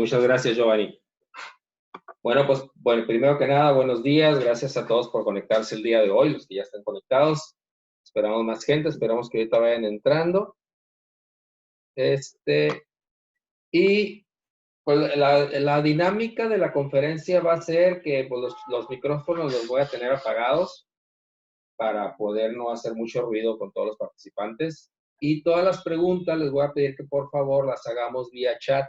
Muchas gracias, Giovanni. Bueno, pues primero que nada, buenos días. Gracias a todos por conectarse el día de hoy, los que ya están conectados. Esperamos más gente, esperamos que ahorita vayan entrando. Y pues la dinámica de la conferencia va a ser que pues, los micrófonos los voy a tener apagados para poder no hacer mucho ruido con todos los participantes. Y todas las preguntas les voy a pedir que por favor las hagamos vía chat.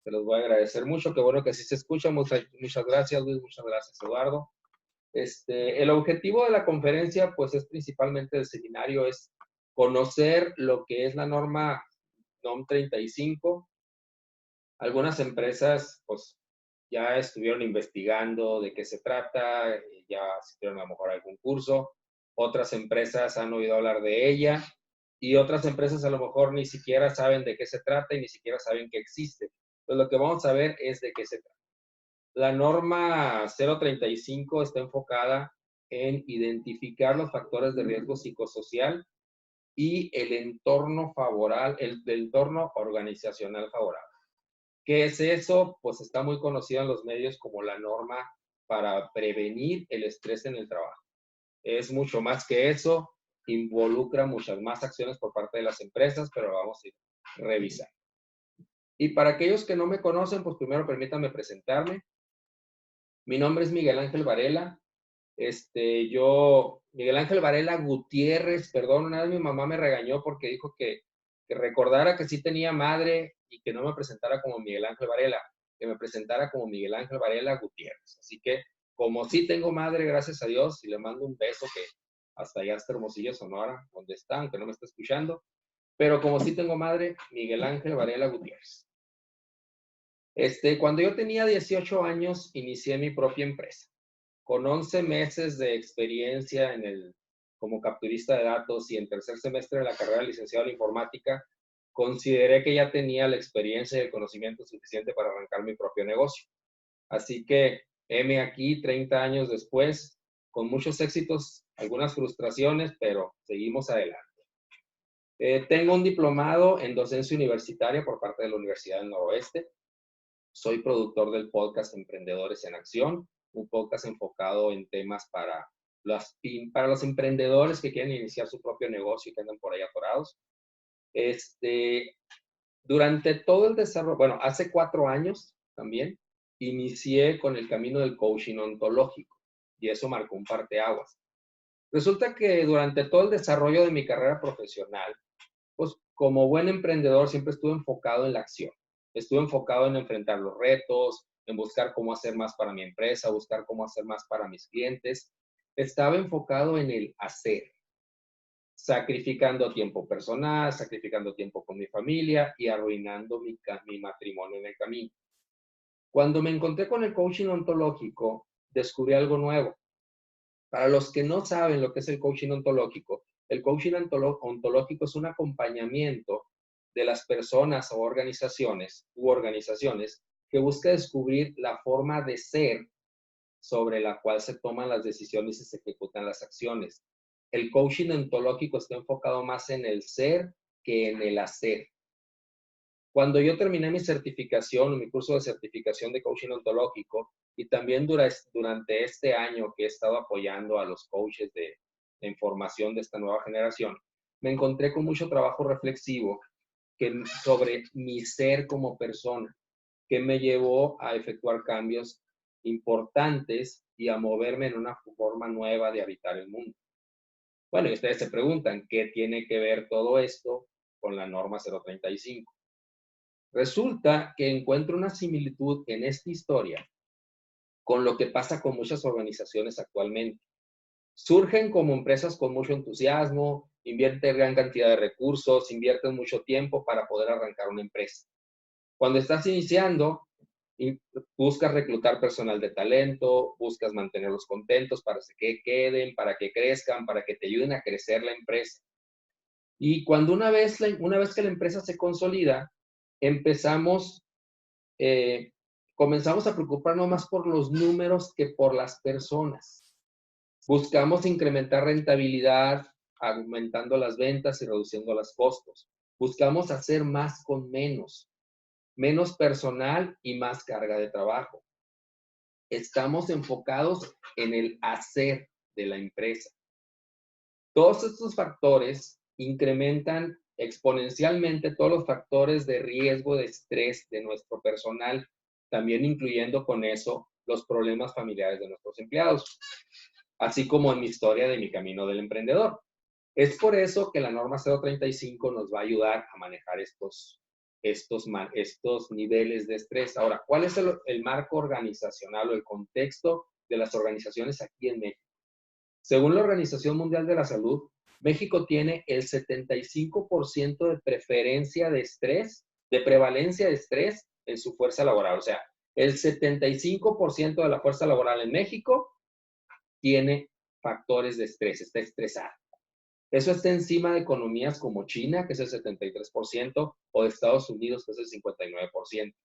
Se los voy a agradecer mucho. Qué bueno que sí se escucha. Muchas gracias, Luis. Muchas gracias, Eduardo. El objetivo de la conferencia, pues, es principalmente el seminario, es conocer lo que es la norma NOM 35. Algunas empresas, pues, ya estuvieron investigando de qué se trata, ya hicieron a lo mejor algún curso. Otras empresas han oído hablar de ella y otras empresas a lo mejor ni siquiera saben de qué se trata y ni siquiera saben que existe. Entonces, lo que vamos a ver es de qué se trata. La norma 035 está enfocada en identificar los factores de riesgo psicosocial y el entorno favorable, el entorno organizacional favorable. ¿Qué es eso? Pues está muy conocido en los medios como la norma para prevenir el estrés en el trabajo. Es mucho más que eso, involucra muchas más acciones por parte de las empresas, pero vamos a ir revisando. Y para aquellos que no me conocen, pues primero permítanme presentarme. Mi nombre es Miguel Ángel Varela. Miguel Ángel Varela Gutiérrez, perdón, una vez mi mamá me regañó porque dijo que recordara que sí tenía madre y que no me presentara como Miguel Ángel Varela, que me presentara como Miguel Ángel Varela Gutiérrez. Así que, como sí tengo madre, gracias a Dios, y le mando un beso que hasta allá está Hermosillo, Sonora, donde está, aunque no me está escuchando, pero como sí tengo madre, Miguel Ángel Varela Gutiérrez. Cuando yo tenía 18 años, inicié mi propia empresa. Con 11 meses de experiencia como capturista de datos y en tercer semestre de la carrera de licenciado en informática, consideré que ya tenía la experiencia y el conocimiento suficiente para arrancar mi propio negocio. Así que, heme aquí 30 años después, con muchos éxitos, algunas frustraciones, pero seguimos adelante. Tengo un diplomado en docencia universitaria por parte de la Universidad del Noroeste. Soy productor del podcast Emprendedores en Acción, un podcast enfocado en temas para los emprendedores que quieren iniciar su propio negocio y que andan por ahí atorados. Durante todo el desarrollo, bueno, hace 4 años también, inicié con el camino del coaching ontológico y eso marcó un parteaguas. Resulta que durante todo el desarrollo de mi carrera profesional, pues como buen emprendedor siempre estuve enfocado en la acción. Estuve enfocado en enfrentar los retos, en buscar cómo hacer más para mi empresa, buscar cómo hacer más para mis clientes. Estaba enfocado en el hacer, sacrificando tiempo personal, sacrificando tiempo con mi familia y arruinando mi matrimonio en el camino. Cuando me encontré con el coaching ontológico, descubrí algo nuevo. Para los que no saben lo que es el coaching ontológico, el coaching ontológico es un acompañamiento de las personas o organizaciones que busca descubrir la forma de ser sobre la cual se toman las decisiones y se ejecutan las acciones. El coaching ontológico está enfocado más en el ser que en el hacer. Cuando yo terminé mi certificación, mi curso de certificación de coaching ontológico, y también durante este año que he estado apoyando a los coaches de formación de esta nueva generación, me encontré con mucho trabajo reflexivo sobre mi ser como persona, que me llevó a efectuar cambios importantes y a moverme en una forma nueva de habitar el mundo. Bueno, y ustedes se preguntan, ¿qué tiene que ver todo esto con la norma 035? Resulta que encuentro una similitud en esta historia con lo que pasa con muchas organizaciones actualmente. Surgen como empresas con mucho entusiasmo, invierten gran cantidad de recursos, invierten mucho tiempo para poder arrancar una empresa. Cuando estás iniciando, buscas reclutar personal de talento, buscas mantenerlos contentos para que queden, para que crezcan, para que te ayuden a crecer la empresa. Y cuando una vez que la empresa se consolida, comenzamos a preocuparnos más por los números que por las personas. Buscamos incrementar rentabilidad, aumentando las ventas y reduciendo los costos. Buscamos hacer más con menos. menos personal y más carga de trabajo. Estamos enfocados en el hacer de la empresa. Todos estos factores incrementan exponencialmente todos los factores de riesgo de estrés de nuestro personal, también incluyendo con eso los problemas familiares de nuestros empleados, así como en mi historia de mi camino del emprendedor. Es por eso que la norma 035 nos va a ayudar a manejar estos niveles de estrés. Ahora, ¿cuál es el marco organizacional o el contexto de las organizaciones aquí en México? Según la Organización Mundial de la Salud, México tiene el 75% de preferencia de estrés, de prevalencia de estrés en su fuerza laboral. O sea, el 75% de la fuerza laboral en México tiene factores de estrés, está estresada. Eso está encima de economías como China, que es el 73%, o de Estados Unidos, que es el 59%.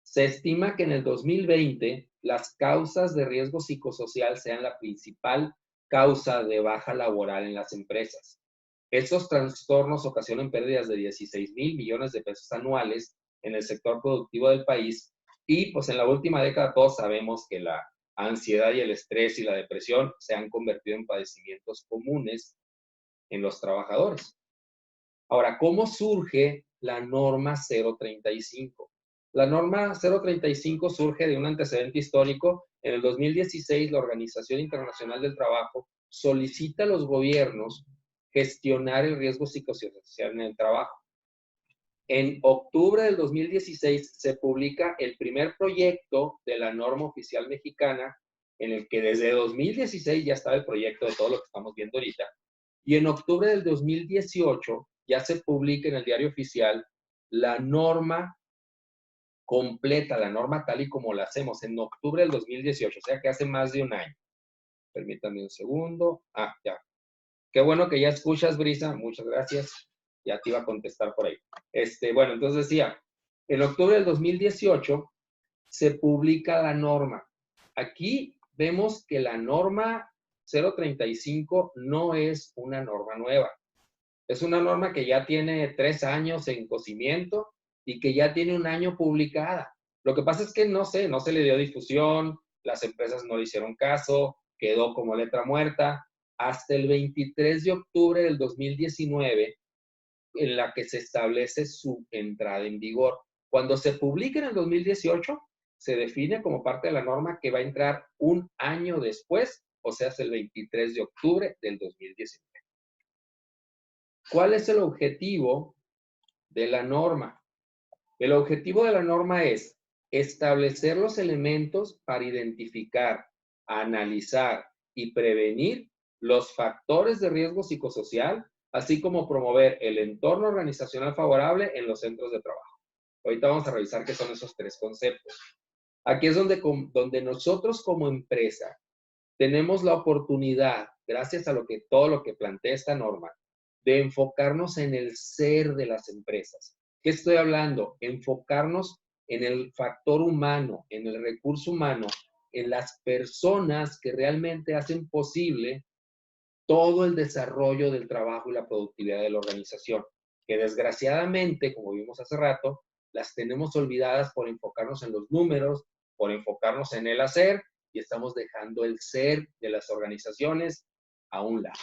Se estima que en el 2020 las causas de riesgo psicosocial sean la principal causa de baja laboral en las empresas. Estos trastornos ocasionan pérdidas de 16,000 millones de pesos anuales en el sector productivo del país y pues en la última década todos sabemos que la ansiedad y el estrés y la depresión se han convertido en padecimientos comunes en los trabajadores. Ahora, ¿cómo surge la norma 035? La norma 035 surge de un antecedente histórico. En el 2016, la Organización Internacional del Trabajo solicita a los gobiernos gestionar el riesgo psicosocial en el trabajo. En octubre del 2016 se publica el primer proyecto de la norma oficial mexicana, en el que desde 2016 ya estaba el proyecto de todo lo que estamos viendo ahorita. Y en octubre del 2018 ya se publica en el Diario Oficial la norma completa, la norma tal y como la hacemos en octubre del 2018, o sea que hace más de un año. Permítanme un segundo. Ya. Qué bueno que ya escuchas, Brisa. Muchas gracias. Ya te iba a contestar por ahí. Bueno, entonces decía, en octubre del 2018 se publica la norma. Aquí vemos que la norma 035 no es una norma nueva. Es una norma que ya tiene 3 años en cocimiento y que ya tiene 1 año publicada. Lo que pasa es que no se le dio difusión, las empresas no le hicieron caso, quedó como letra muerta, hasta el 23 de octubre del 2019, en la que se establece su entrada en vigor. Cuando se publica en el 2018, se define como parte de la norma que va a entrar 1 año después, o sea, es el 23 de octubre del 2019. ¿Cuál es el objetivo de la norma? El objetivo de la norma es establecer los elementos para identificar, analizar y prevenir los factores de riesgo psicosocial, así como promover el entorno organizacional favorable en los centros de trabajo. Ahorita vamos a revisar qué son esos 3 conceptos. Aquí es donde nosotros como empresa tenemos la oportunidad, gracias a todo lo que plantea esta norma, de enfocarnos en el ser de las empresas. ¿Qué estoy hablando? Enfocarnos en el factor humano, en el recurso humano, en las personas que realmente hacen posible todo el desarrollo del trabajo y la productividad de la organización, que desgraciadamente, como vimos hace rato, las tenemos olvidadas por enfocarnos en los números, por enfocarnos en el hacer, y estamos dejando el ser de las organizaciones a un lado.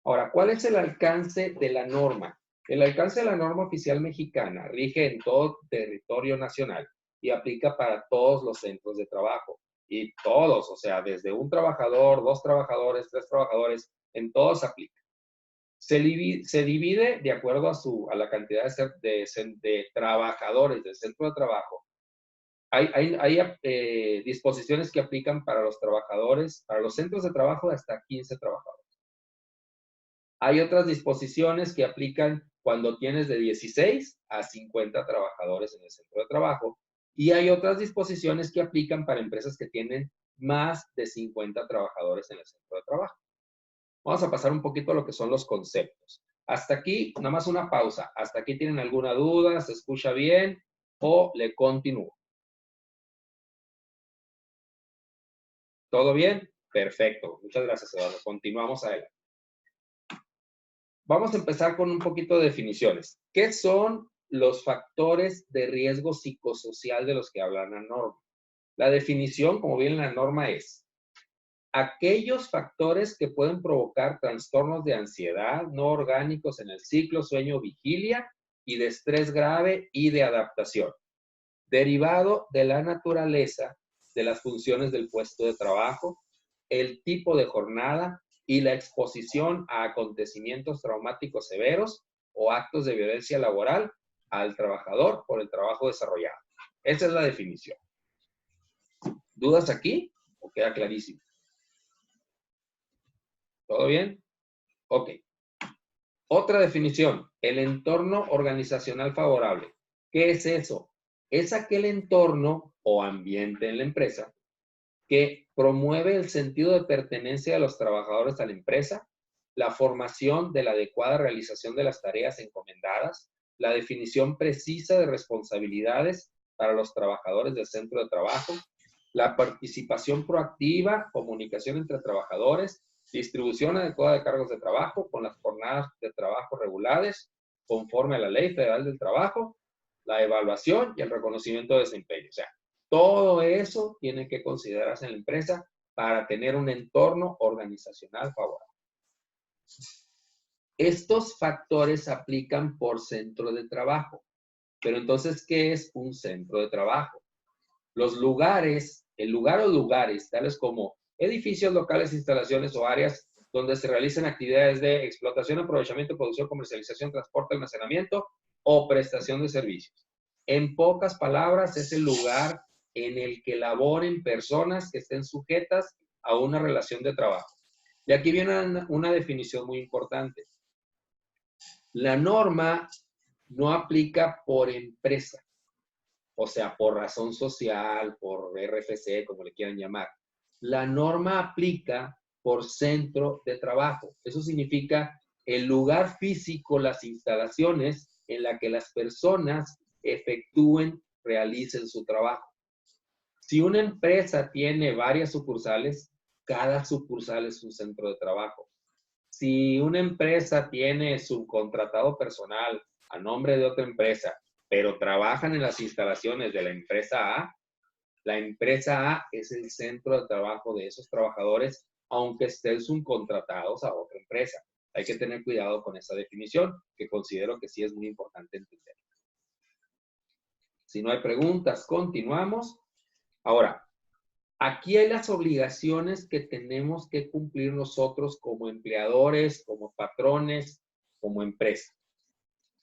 Ahora, ¿cuál es el alcance de la norma? El alcance de la norma oficial mexicana rige en todo territorio nacional y aplica para todos los centros de trabajo. Y todos, o sea, desde un trabajador, 2 trabajadores, 3 trabajadores, en todos aplica. Se divide de acuerdo a la cantidad de trabajadores del centro de trabajo. Hay disposiciones que aplican para los trabajadores, para los centros de trabajo de hasta 15 trabajadores. Hay otras disposiciones que aplican cuando tienes de 16 a 50 trabajadores en el centro de trabajo. Y hay otras disposiciones que aplican para empresas que tienen más de 50 trabajadores en el centro de trabajo. Vamos a pasar un poquito a lo que son los conceptos. Hasta aquí, nada más una pausa. ¿Hasta aquí tienen alguna duda? ¿Se escucha bien? ¿O le continúo? ¿Todo bien? Perfecto. Muchas gracias, Eduardo. Continuamos adelante. Vamos a empezar con un poquito de definiciones. ¿Qué son los factores de riesgo psicosocial de los que habla la norma. La definición, como viene en la norma, es aquellos factores que pueden provocar trastornos de ansiedad no orgánicos en el ciclo sueño-vigilia y de estrés grave y de adaptación, derivado de la naturaleza de las funciones del puesto de trabajo, el tipo de jornada y la exposición a acontecimientos traumáticos severos o actos de violencia laboral al trabajador por el trabajo desarrollado. Esa es la definición. ¿Dudas aquí o queda clarísimo? ¿Todo bien? Ok. Otra definición, el entorno organizacional favorable. ¿Qué es eso? Es aquel entorno o ambiente en la empresa que promueve el sentido de pertenencia de los trabajadores a la empresa, la formación de la adecuada realización de las tareas encomendadas, la definición precisa de responsabilidades para los trabajadores del centro de trabajo, la participación proactiva, comunicación entre trabajadores, distribución adecuada de cargos de trabajo con las jornadas de trabajo regulares conforme a la Ley Federal del Trabajo, la evaluación y el reconocimiento de desempeño. O sea, todo eso tiene que considerarse en la empresa para tener un entorno organizacional favorable. Estos factores se aplican por centro de trabajo. Pero entonces, ¿qué es un centro de trabajo? Los lugares, el lugar o lugares, tales como edificios, locales, instalaciones o áreas donde se realicen actividades de explotación, aprovechamiento, producción, comercialización, transporte, almacenamiento o prestación de servicios. En pocas palabras, es el lugar en el que laboren personas que estén sujetas a una relación de trabajo. Y aquí viene una definición muy importante. La norma no aplica por empresa, o sea, por razón social, por RFC, como le quieran llamar. La norma aplica por centro de trabajo. Eso significa el lugar físico, las instalaciones en la que las personas efectúen, realicen su trabajo. Si una empresa tiene varias sucursales, cada sucursal es un centro de trabajo. Si una empresa tiene subcontratado personal a nombre de otra empresa, pero trabajan en las instalaciones de la empresa A es el centro de trabajo de esos trabajadores, aunque estén subcontratados a otra empresa. Hay que tener cuidado con esa definición, que considero que sí es muy importante entender. Si no hay preguntas, continuamos. Ahora, aquí hay las obligaciones que tenemos que cumplir nosotros como empleadores, como patrones, como empresa.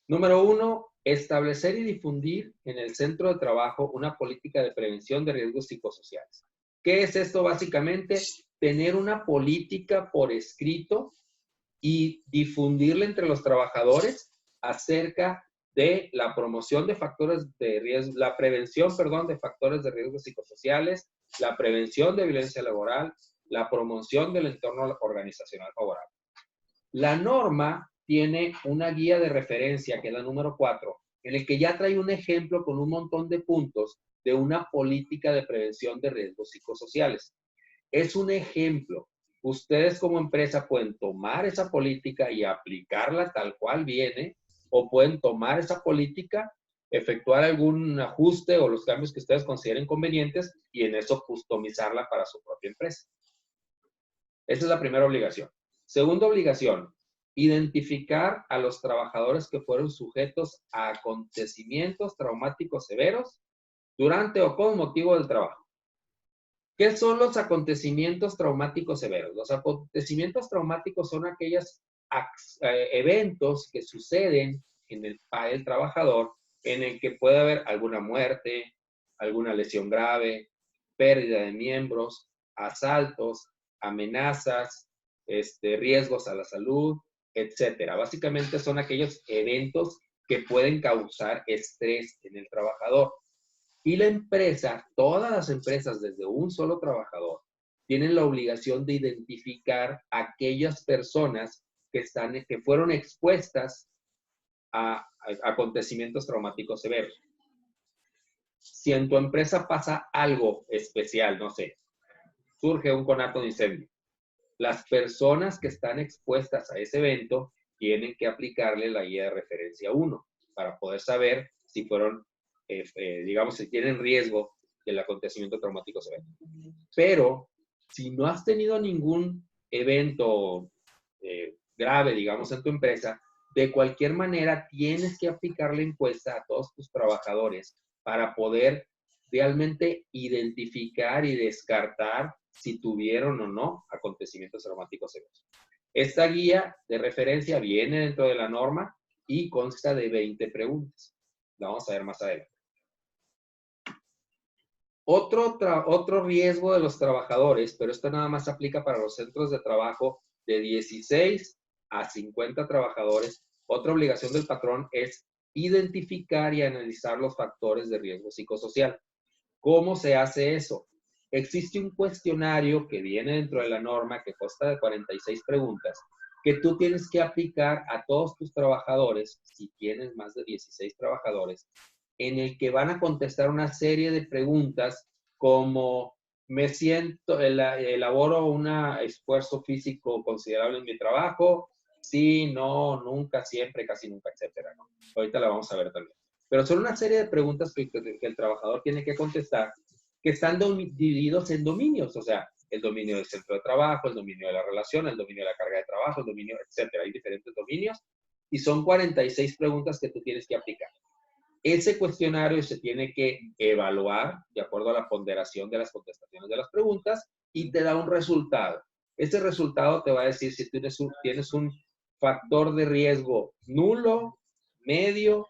Número 1, establecer y difundir en el centro de trabajo una política de prevención de riesgos psicosociales. ¿Qué es esto básicamente? Tener una política por escrito y difundirla entre los trabajadores acerca de la promoción de factores de riesgo, la prevención, perdón, de factores de riesgos psicosociales, la prevención de violencia laboral, la promoción del entorno organizacional favorable. La norma tiene una guía de referencia, que es la número 4, en el que ya trae un ejemplo con un montón de puntos de una política de prevención de riesgos psicosociales. Es un ejemplo. Ustedes como empresa pueden tomar esa política y aplicarla tal cual viene, o pueden tomar esa política, efectuar algún ajuste o los cambios que ustedes consideren convenientes y en eso customizarla para su propia empresa. Esa es la primera obligación. Segunda obligación, identificar a los trabajadores que fueron sujetos a acontecimientos traumáticos severos durante o con motivo del trabajo. ¿Qué son los acontecimientos traumáticos severos? Los acontecimientos traumáticos son aquellos eventos que suceden en el trabajador en el que puede haber alguna muerte, alguna lesión grave, pérdida de miembros, asaltos, amenazas, riesgos a la salud, etcétera. Básicamente son aquellos eventos que pueden causar estrés en el trabajador. Y la empresa, todas las empresas desde un solo trabajador, tienen la obligación de identificar a aquellas personas que fueron expuestas a acontecimientos traumáticos severos. Si en tu empresa pasa algo especial, no sé, surge un conato de incendio, las personas que están expuestas a ese evento tienen que aplicarle la guía de referencia 1. para poder saber si fueron, digamos, si tienen riesgo del acontecimiento traumático severo. Pero si no has tenido ningún evento grave, digamos, en tu empresa, de cualquier manera tienes que aplicar la encuesta a todos tus trabajadores para poder realmente identificar y descartar si tuvieron o no acontecimientos traumáticos severos. Esta guía de referencia viene dentro de la norma y consta de 20 preguntas. La vamos a ver más adelante. Otro riesgo de los trabajadores, pero esto nada más aplica para los centros de trabajo de 16 a 50 trabajadores. Otra obligación del patrón es identificar y analizar los factores de riesgo psicosocial. ¿Cómo se hace eso? Existe un cuestionario que viene dentro de la norma que consta de 46 preguntas que tú tienes que aplicar a todos tus trabajadores, si tienes más de 16 trabajadores, en el que van a contestar una serie de preguntas como me siento, elaboro un esfuerzo físico considerable en mi trabajo, sí, no, nunca, siempre, casi nunca, etcétera, ¿no? Ahorita la vamos a ver también. Pero son una serie de preguntas que el trabajador tiene que contestar que están divididos en dominios, o sea, el dominio del centro de trabajo, el dominio de la relación, el dominio de la carga de trabajo, el dominio, etcétera. Hay diferentes dominios y son 46 preguntas que tú tienes que aplicar. Ese cuestionario se tiene que evaluar de acuerdo a la ponderación de las contestaciones de las preguntas y te da un resultado. Ese resultado te va a decir si tienes un factor de riesgo nulo, medio,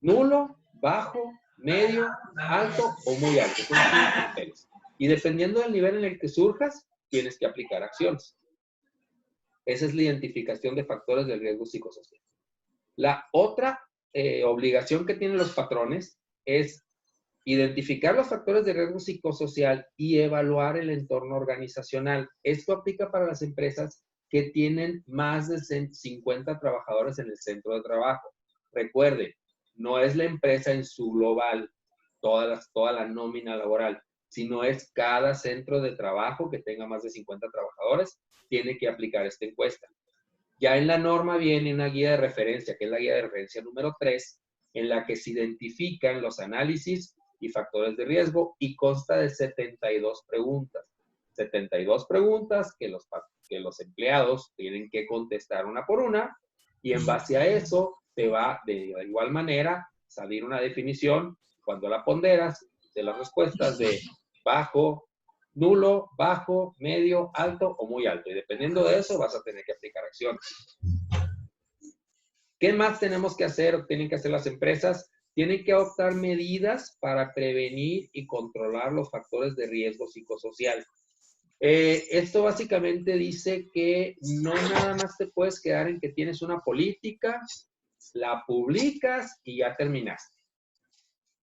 nulo, bajo, medio, alto o muy alto. Son 5 criterios. Y dependiendo del nivel en el que surjas, tienes que aplicar acciones. Esa es la identificación de factores de riesgo psicosocial. La otra obligación que tienen los patrones es identificar los factores de riesgo psicosocial y evaluar el entorno organizacional. Esto aplica para las empresas que tienen más de 50 trabajadores en el centro de trabajo. Recuerden, no es la empresa en su global, toda la nómina laboral, sino es cada centro de trabajo que tenga más de 50 trabajadores, tiene que aplicar esta encuesta. Ya en la norma viene una guía de referencia, que es la guía de referencia número 3, en la que se identifican los análisis y factores de riesgo y consta de 72 preguntas. 72 preguntas que los empleados tienen que contestar una por una y en base a eso te va de igual manera salir una definición cuando la ponderas de las respuestas de bajo, nulo, bajo, medio, alto o muy alto. Y dependiendo de eso vas a tener que aplicar acciones. ¿Qué más tenemos que hacer o tienen que hacer las empresas? Tienen que adoptar medidas para prevenir y controlar los factores de riesgo psicosocial. Esto básicamente dice que no nada más te puedes quedar en que tienes una política, la publicas y ya terminaste.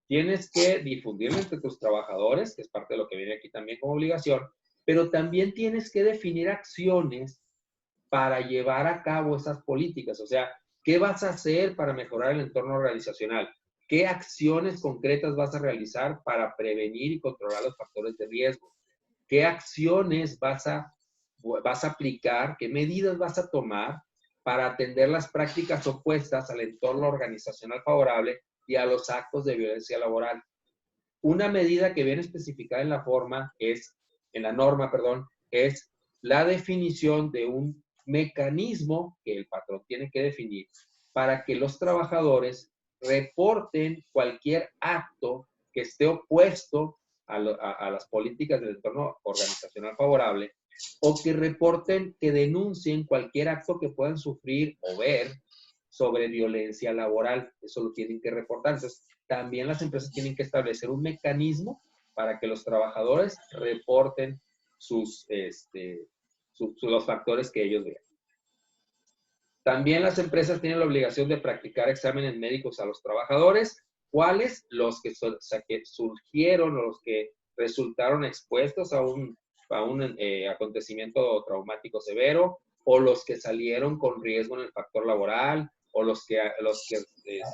Tienes que difundirla entre tus trabajadores, que es parte de lo que viene aquí también como obligación, pero también tienes que definir acciones para llevar a cabo esas políticas. O sea, ¿qué vas a hacer para mejorar el entorno organizacional? ¿Qué acciones concretas vas a realizar para prevenir y controlar los factores de riesgo? ¿Qué acciones vas a aplicar? ¿Qué medidas vas a tomar para atender las prácticas opuestas al entorno organizacional favorable y a los actos de violencia laboral? Una medida que viene especificada en la norma, es la definición de un mecanismo que el patrón tiene que definir para que los trabajadores reporten cualquier acto que esté opuesto a las políticas del entorno organizacional favorable o que reporten, que denuncien cualquier acto que puedan sufrir o ver sobre violencia laboral. Eso lo tienen que reportar. Entonces, también las empresas tienen que establecer un mecanismo para que los trabajadores reporten los factores que ellos vean. También las empresas tienen la obligación de practicar exámenes médicos a los trabajadores. ¿Cuáles? Los que surgieron o los que resultaron expuestos a un acontecimiento traumático severo, o los que salieron con riesgo en el factor laboral, o los que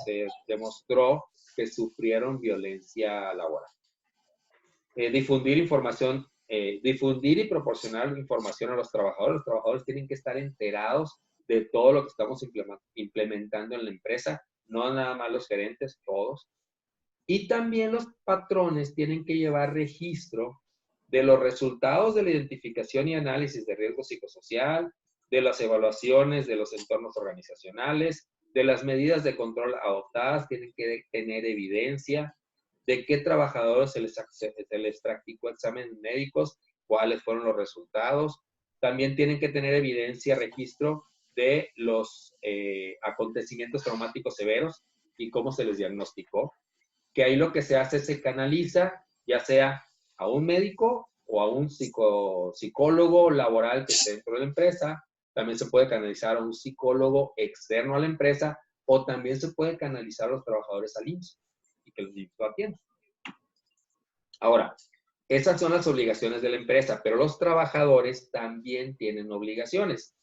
se demostró que sufrieron violencia laboral. Difundir y proporcionar información a los trabajadores. Los trabajadores tienen que estar enterados de todo lo que estamos implementando en la empresa. no nada más los gerentes, todos. Y también los patrones tienen que llevar registro de los resultados de la identificación y análisis de riesgo psicosocial, de las evaluaciones de los entornos organizacionales, de las medidas de control adoptadas, tienen que tener evidencia de qué trabajadores se les practicó exámenes médicos, cuáles fueron los resultados. También tienen que tener evidencia, registro de los acontecimientos traumáticos severos y cómo se les diagnosticó. Que ahí lo que se hace es se canaliza, ya sea a un médico o a un psicólogo laboral que esté dentro de la empresa. También se puede canalizar a un psicólogo externo a la empresa o también se puede canalizar a los trabajadores al IMSS y que los IMSS lo atiendan. Ahora, esas son las obligaciones de la empresa, pero los trabajadores también tienen obligaciones.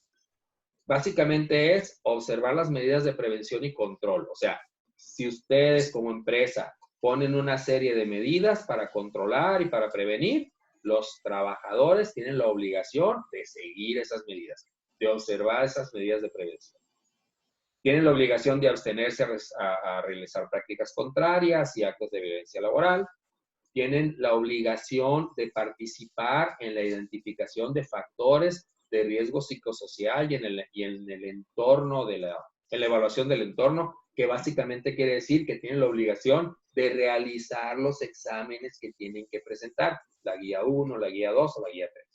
Básicamente es observar las medidas de prevención y control. O sea, si ustedes como empresa ponen una serie de medidas para controlar y para prevenir, los trabajadores tienen la obligación de seguir esas medidas, de observar esas medidas de prevención. Tienen la obligación de abstenerse a realizar prácticas contrarias y actos de violencia laboral. Tienen la obligación de participar en la identificación de factores de riesgo psicosocial y en el entorno en la evaluación del entorno, que básicamente quiere decir que tienen la obligación de realizar los exámenes que tienen que presentar, la guía 1, la guía 2 o la guía 3.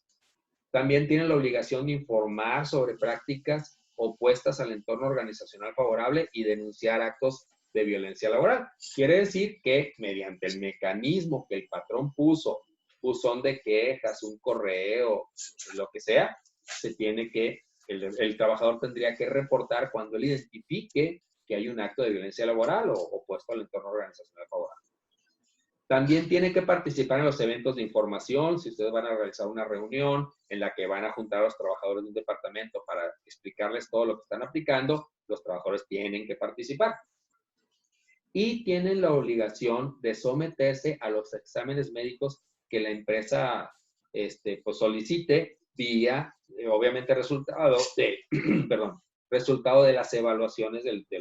También tienen la obligación de informar sobre prácticas opuestas al entorno organizacional favorable y denunciar actos de violencia laboral. Quiere decir que mediante el mecanismo que el patrón puso, buzón de quejas, un correo, lo que sea, se tiene que, el trabajador tendría que reportar cuando él identifique que hay un acto de violencia laboral o opuesto al entorno organizacional favorable. También tiene que participar en los eventos de información. Si ustedes van a realizar una reunión en la que van a juntar a los trabajadores de un departamento para explicarles todo lo que están aplicando, los trabajadores tienen que participar. Y tienen la obligación de someterse a los exámenes médicos que la empresa pues solicite vía, obviamente, resultado de las evaluaciones de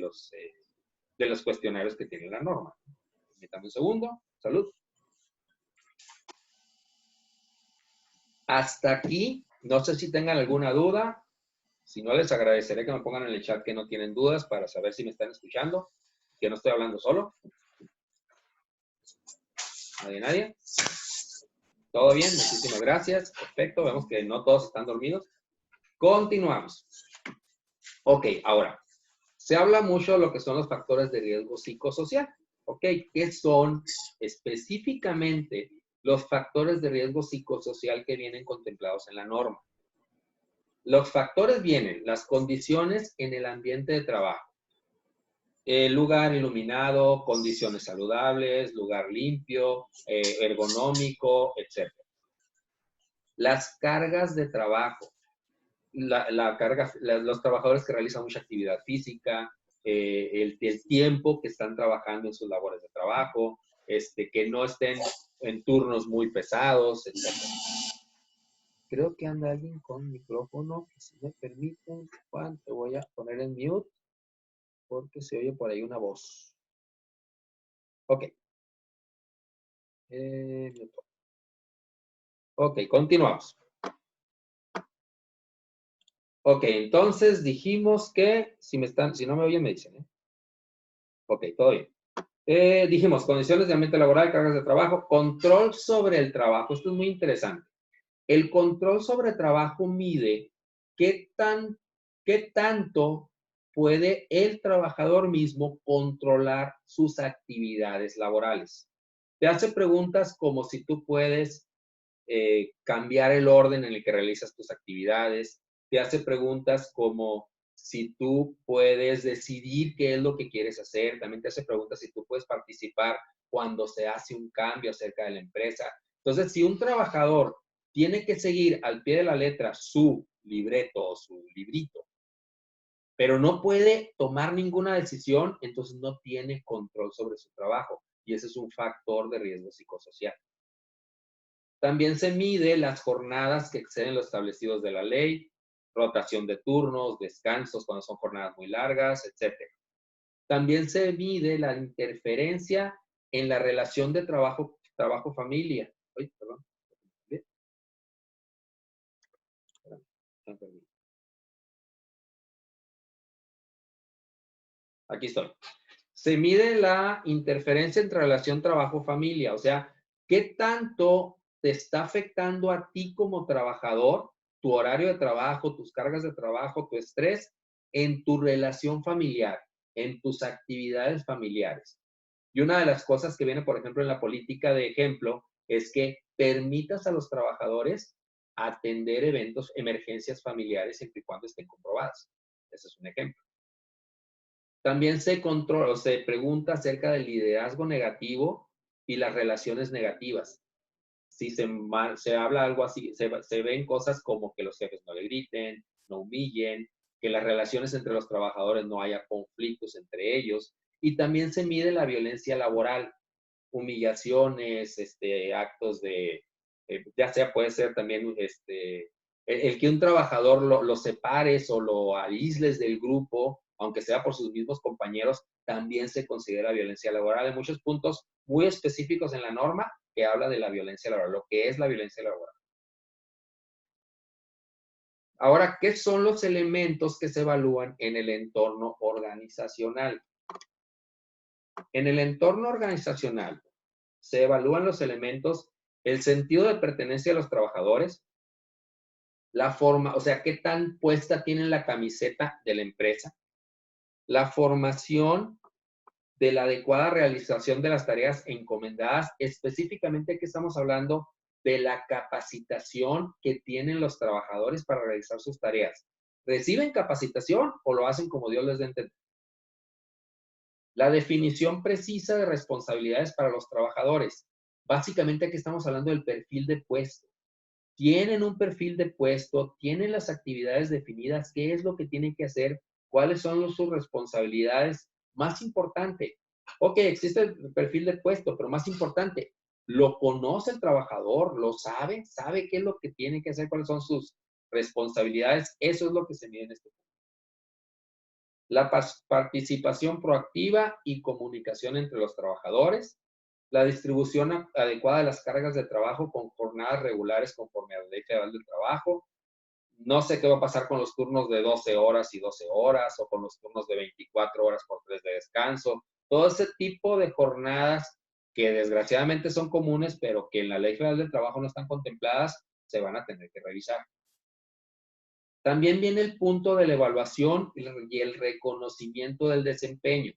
los cuestionarios que tiene la norma. Permítame un segundo. Salud. Hasta aquí, no sé si tengan alguna duda. Si no, les agradeceré que me pongan en el chat que no tienen dudas para saber si me están escuchando, que no estoy hablando solo. ¿Nadie? ¿Todo bien? Muchísimas gracias. Perfecto, vemos que no todos están dormidos. Continuamos. Ok, ahora, se habla mucho de lo que son los factores de riesgo psicosocial. Ok, ¿qué son específicamente los factores de riesgo psicosocial que vienen contemplados en la norma? Los factores vienen, las condiciones en el ambiente de trabajo. Lugar iluminado, condiciones saludables, lugar limpio, ergonómico, etc. Las cargas de trabajo. Los trabajadores que realizan mucha actividad física, el tiempo que están trabajando en sus labores de trabajo, que no estén en turnos muy pesados, etc. Creo que anda alguien con micrófono. Si me permiten, Juan, te voy a poner en mute porque se oye por ahí una voz. Ok. Ok, continuamos. Ok, entonces dijimos que, si no me oyen, me dicen, ¿eh? Ok, todo bien. Dijimos, condiciones de ambiente laboral, cargas de trabajo, control sobre el trabajo. Esto es muy interesante. El control sobre trabajo mide qué tanto puede el trabajador mismo controlar sus actividades laborales. Te hace preguntas como si tú puedes cambiar el orden en el que realizas tus actividades. Te hace preguntas como si tú puedes decidir qué es lo que quieres hacer. También te hace preguntas si tú puedes participar cuando se hace un cambio acerca de la empresa. Entonces, si un trabajador tiene que seguir al pie de la letra su libreto o su librito, pero no puede tomar ninguna decisión, entonces no tiene control sobre su trabajo. Y ese es un factor de riesgo psicosocial. También se mide las jornadas que exceden los establecidos de la ley, rotación de turnos, descansos cuando son jornadas muy largas, etc. También se mide la interferencia en la relación de trabajo-familia. Ay, perdón. Aquí estoy. Se mide la interferencia entre relación trabajo-familia, o sea, ¿qué tanto te está afectando a ti como trabajador, tu horario de trabajo, tus cargas de trabajo, tu estrés, en tu relación familiar, en tus actividades familiares? Y una de las cosas que viene, por ejemplo, en la política de ejemplo, es que permitas a los trabajadores atender eventos, emergencias familiares, siempre y cuando estén comprobadas. Ese es un ejemplo. También se controla o se pregunta acerca del liderazgo negativo y las relaciones negativas. Si se habla algo así, se ven cosas como que los jefes no le griten, no humillen, que las relaciones entre los trabajadores no haya conflictos entre ellos. Y también se mide la violencia laboral, humillaciones, actos de, ya sea puede ser también el que un trabajador lo separes o lo aísles del grupo, aunque sea por sus mismos compañeros, también se considera violencia laboral. Hay muchos puntos muy específicos en la norma que habla de la violencia laboral, lo que es la violencia laboral. Ahora, ¿qué son los elementos que se evalúan en el entorno organizacional? En el entorno organizacional se evalúan los elementos, el sentido de pertenencia de los trabajadores, la forma, o sea, qué tan puesta tienen la camiseta de la empresa, la formación de la adecuada realización de las tareas encomendadas, específicamente que estamos hablando de la capacitación que tienen los trabajadores para realizar sus tareas. ¿Reciben capacitación o lo hacen como Dios les dé a entender? La definición precisa de responsabilidades para los trabajadores. Básicamente aquí estamos hablando del perfil de puesto. Tienen un perfil de puesto, tienen las actividades definidas, qué es lo que tienen que hacer, cuáles son sus responsabilidades. Más importante, ok, existe el perfil de puesto, pero más importante, ¿lo conoce el trabajador? ¿Lo sabe? ¿Sabe qué es lo que tiene que hacer? ¿Cuáles son sus responsabilidades? Eso es lo que se mide en este punto. La participación proactiva y comunicación entre los trabajadores, la distribución adecuada de las cargas de trabajo con jornadas regulares conforme a la Ley Federal del Trabajo. No sé qué va a pasar con los turnos de 12 horas y 12 horas o con los turnos de 24 horas por 3 de descanso. Todo ese tipo de jornadas que desgraciadamente son comunes, pero que en la Ley Federal del Trabajo no están contempladas, se van a tener que revisar. También viene el punto de la evaluación y el reconocimiento del desempeño.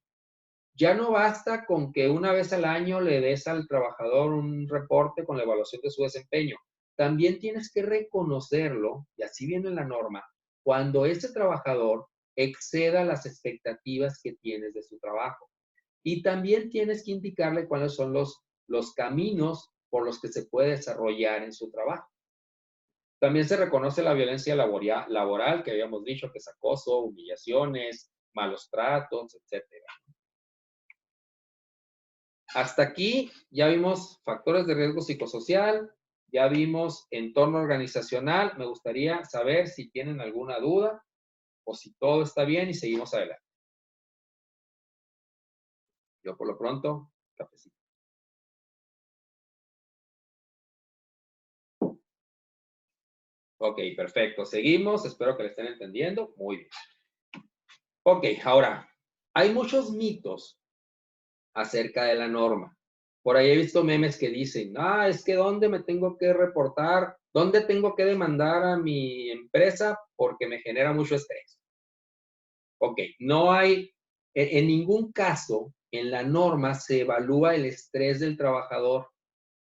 Ya no basta con que una vez al año le des al trabajador un reporte con la evaluación de su desempeño. También tienes que reconocerlo, y así viene la norma, cuando ese trabajador exceda las expectativas que tienes de su trabajo. Y también tienes que indicarle cuáles son los caminos por los que se puede desarrollar en su trabajo. También se reconoce la violencia laboral, que habíamos dicho que es acoso, humillaciones, malos tratos, etcétera. Hasta aquí ya vimos factores de riesgo psicosocial, ya vimos entorno organizacional. Me gustaría saber si tienen alguna duda o si todo está bien y seguimos adelante. Yo por lo pronto, cafecito. Ok, perfecto. Seguimos. Espero que le estén entendiendo. Muy bien. Ok, ahora, hay muchos mitos acerca de la norma. Por ahí he visto memes que dicen, es que ¿dónde me tengo que reportar? ¿Dónde tengo que demandar a mi empresa porque me genera mucho estrés? Ok, no hay, en ningún caso en la norma se evalúa el estrés del trabajador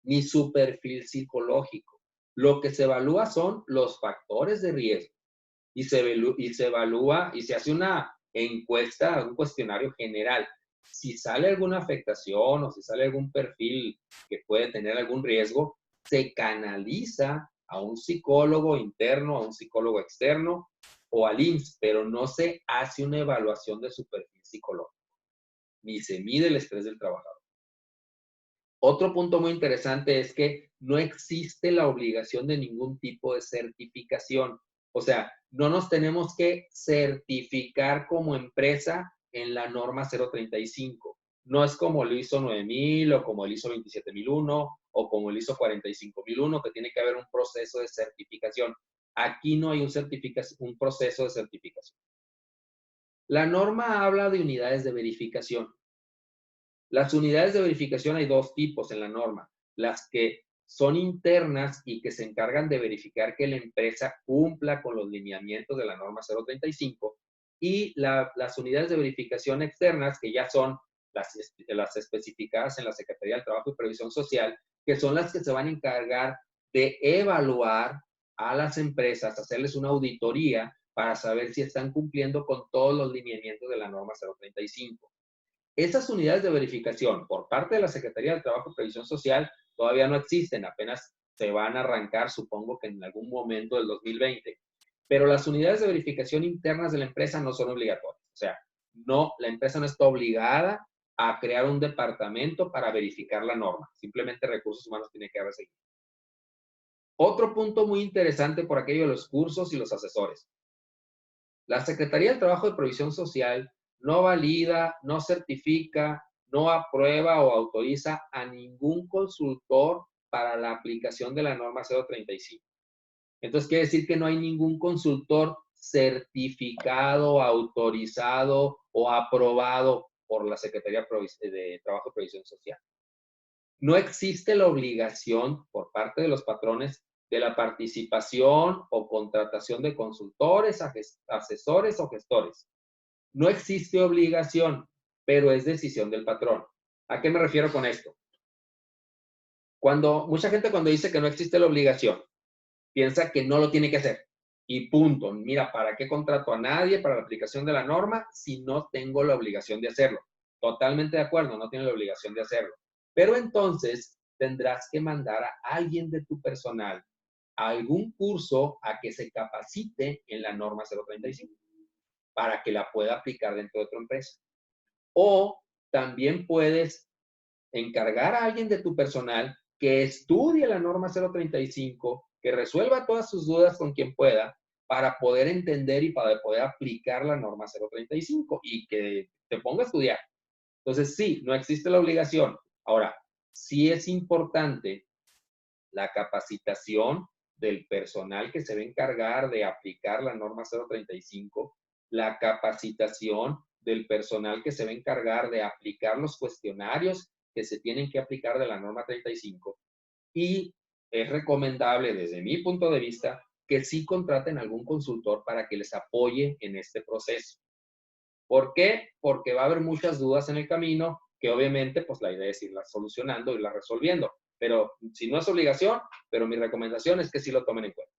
ni su perfil psicológico. Lo que se evalúa son los factores de riesgo y se evalúa y se hace una encuesta, un cuestionario general. Si sale alguna afectación o si sale algún perfil que puede tener algún riesgo, se canaliza a un psicólogo interno, a un psicólogo externo o al IMSS, pero no se hace una evaluación de su perfil psicológico, ni se mide el estrés del trabajador. Otro punto muy interesante es que no existe la obligación de ningún tipo de certificación. O sea, no nos tenemos que certificar como empresa en la norma 035. No es como el ISO 9000 o como el ISO 27001 o como el ISO 45001, que tiene que haber un proceso de certificación. Aquí no hay un proceso de certificación. La norma habla de unidades de verificación. Las unidades de verificación hay dos tipos en la norma. Las que son internas y que se encargan de verificar que la empresa cumpla con los lineamientos de la norma 035 y las unidades de verificación externas, que ya son las especificadas en la Secretaría del Trabajo y Previsión Social, que son las que se van a encargar de evaluar a las empresas, hacerles una auditoría para saber si están cumpliendo con todos los lineamientos de la norma 035. Esas unidades de verificación por parte de la Secretaría del Trabajo y Previsión Social todavía no existen, apenas se van a arrancar, supongo que en algún momento del 2020. Pero las unidades de verificación internas de la empresa no son obligatorias. O sea, no, la empresa no está obligada a crear un departamento para verificar la norma. Simplemente Recursos Humanos tiene que dar seguimiento. Otro punto muy interesante por aquello de los cursos y los asesores. La Secretaría del Trabajo y Previsión Social no valida, no certifica, no aprueba o autoriza a ningún consultor para la aplicación de la norma 035. Entonces, quiere decir que no hay ningún consultor certificado, autorizado o aprobado por la Secretaría de Trabajo y Previsión Social. No existe la obligación por parte de los patrones de la participación o contratación de consultores, asesores o gestores. No existe obligación, pero es decisión del patrón. ¿A qué me refiero con esto? Mucha gente cuando dice que no existe la obligación, piensa que no lo tiene que hacer. Y punto. Mira, ¿para qué contrato a nadie para la aplicación de la norma si no tengo la obligación de hacerlo? Totalmente de acuerdo, no tiene la obligación de hacerlo. Pero entonces tendrás que mandar a alguien de tu personal a algún curso a que se capacite en la norma 035 para que la pueda aplicar dentro de tu empresa. O también puedes encargar a alguien de tu personal que estudie la norma 035, que resuelva todas sus dudas con quien pueda para poder entender y para poder aplicar la norma 035 y que te ponga a estudiar. Entonces, sí, no existe la obligación. Ahora, sí es importante la capacitación del personal que se va a encargar de aplicar la norma 035, la capacitación del personal que se va a encargar de aplicar los cuestionarios que se tienen que aplicar de la norma 35 y es recomendable desde mi punto de vista que sí contraten algún consultor para que les apoye en este proceso. ¿Por qué? Porque va a haber muchas dudas en el camino que obviamente pues la idea es irlas solucionando, irlas resolviendo. Pero si no es obligación, pero mi recomendación es que sí lo tomen en cuenta.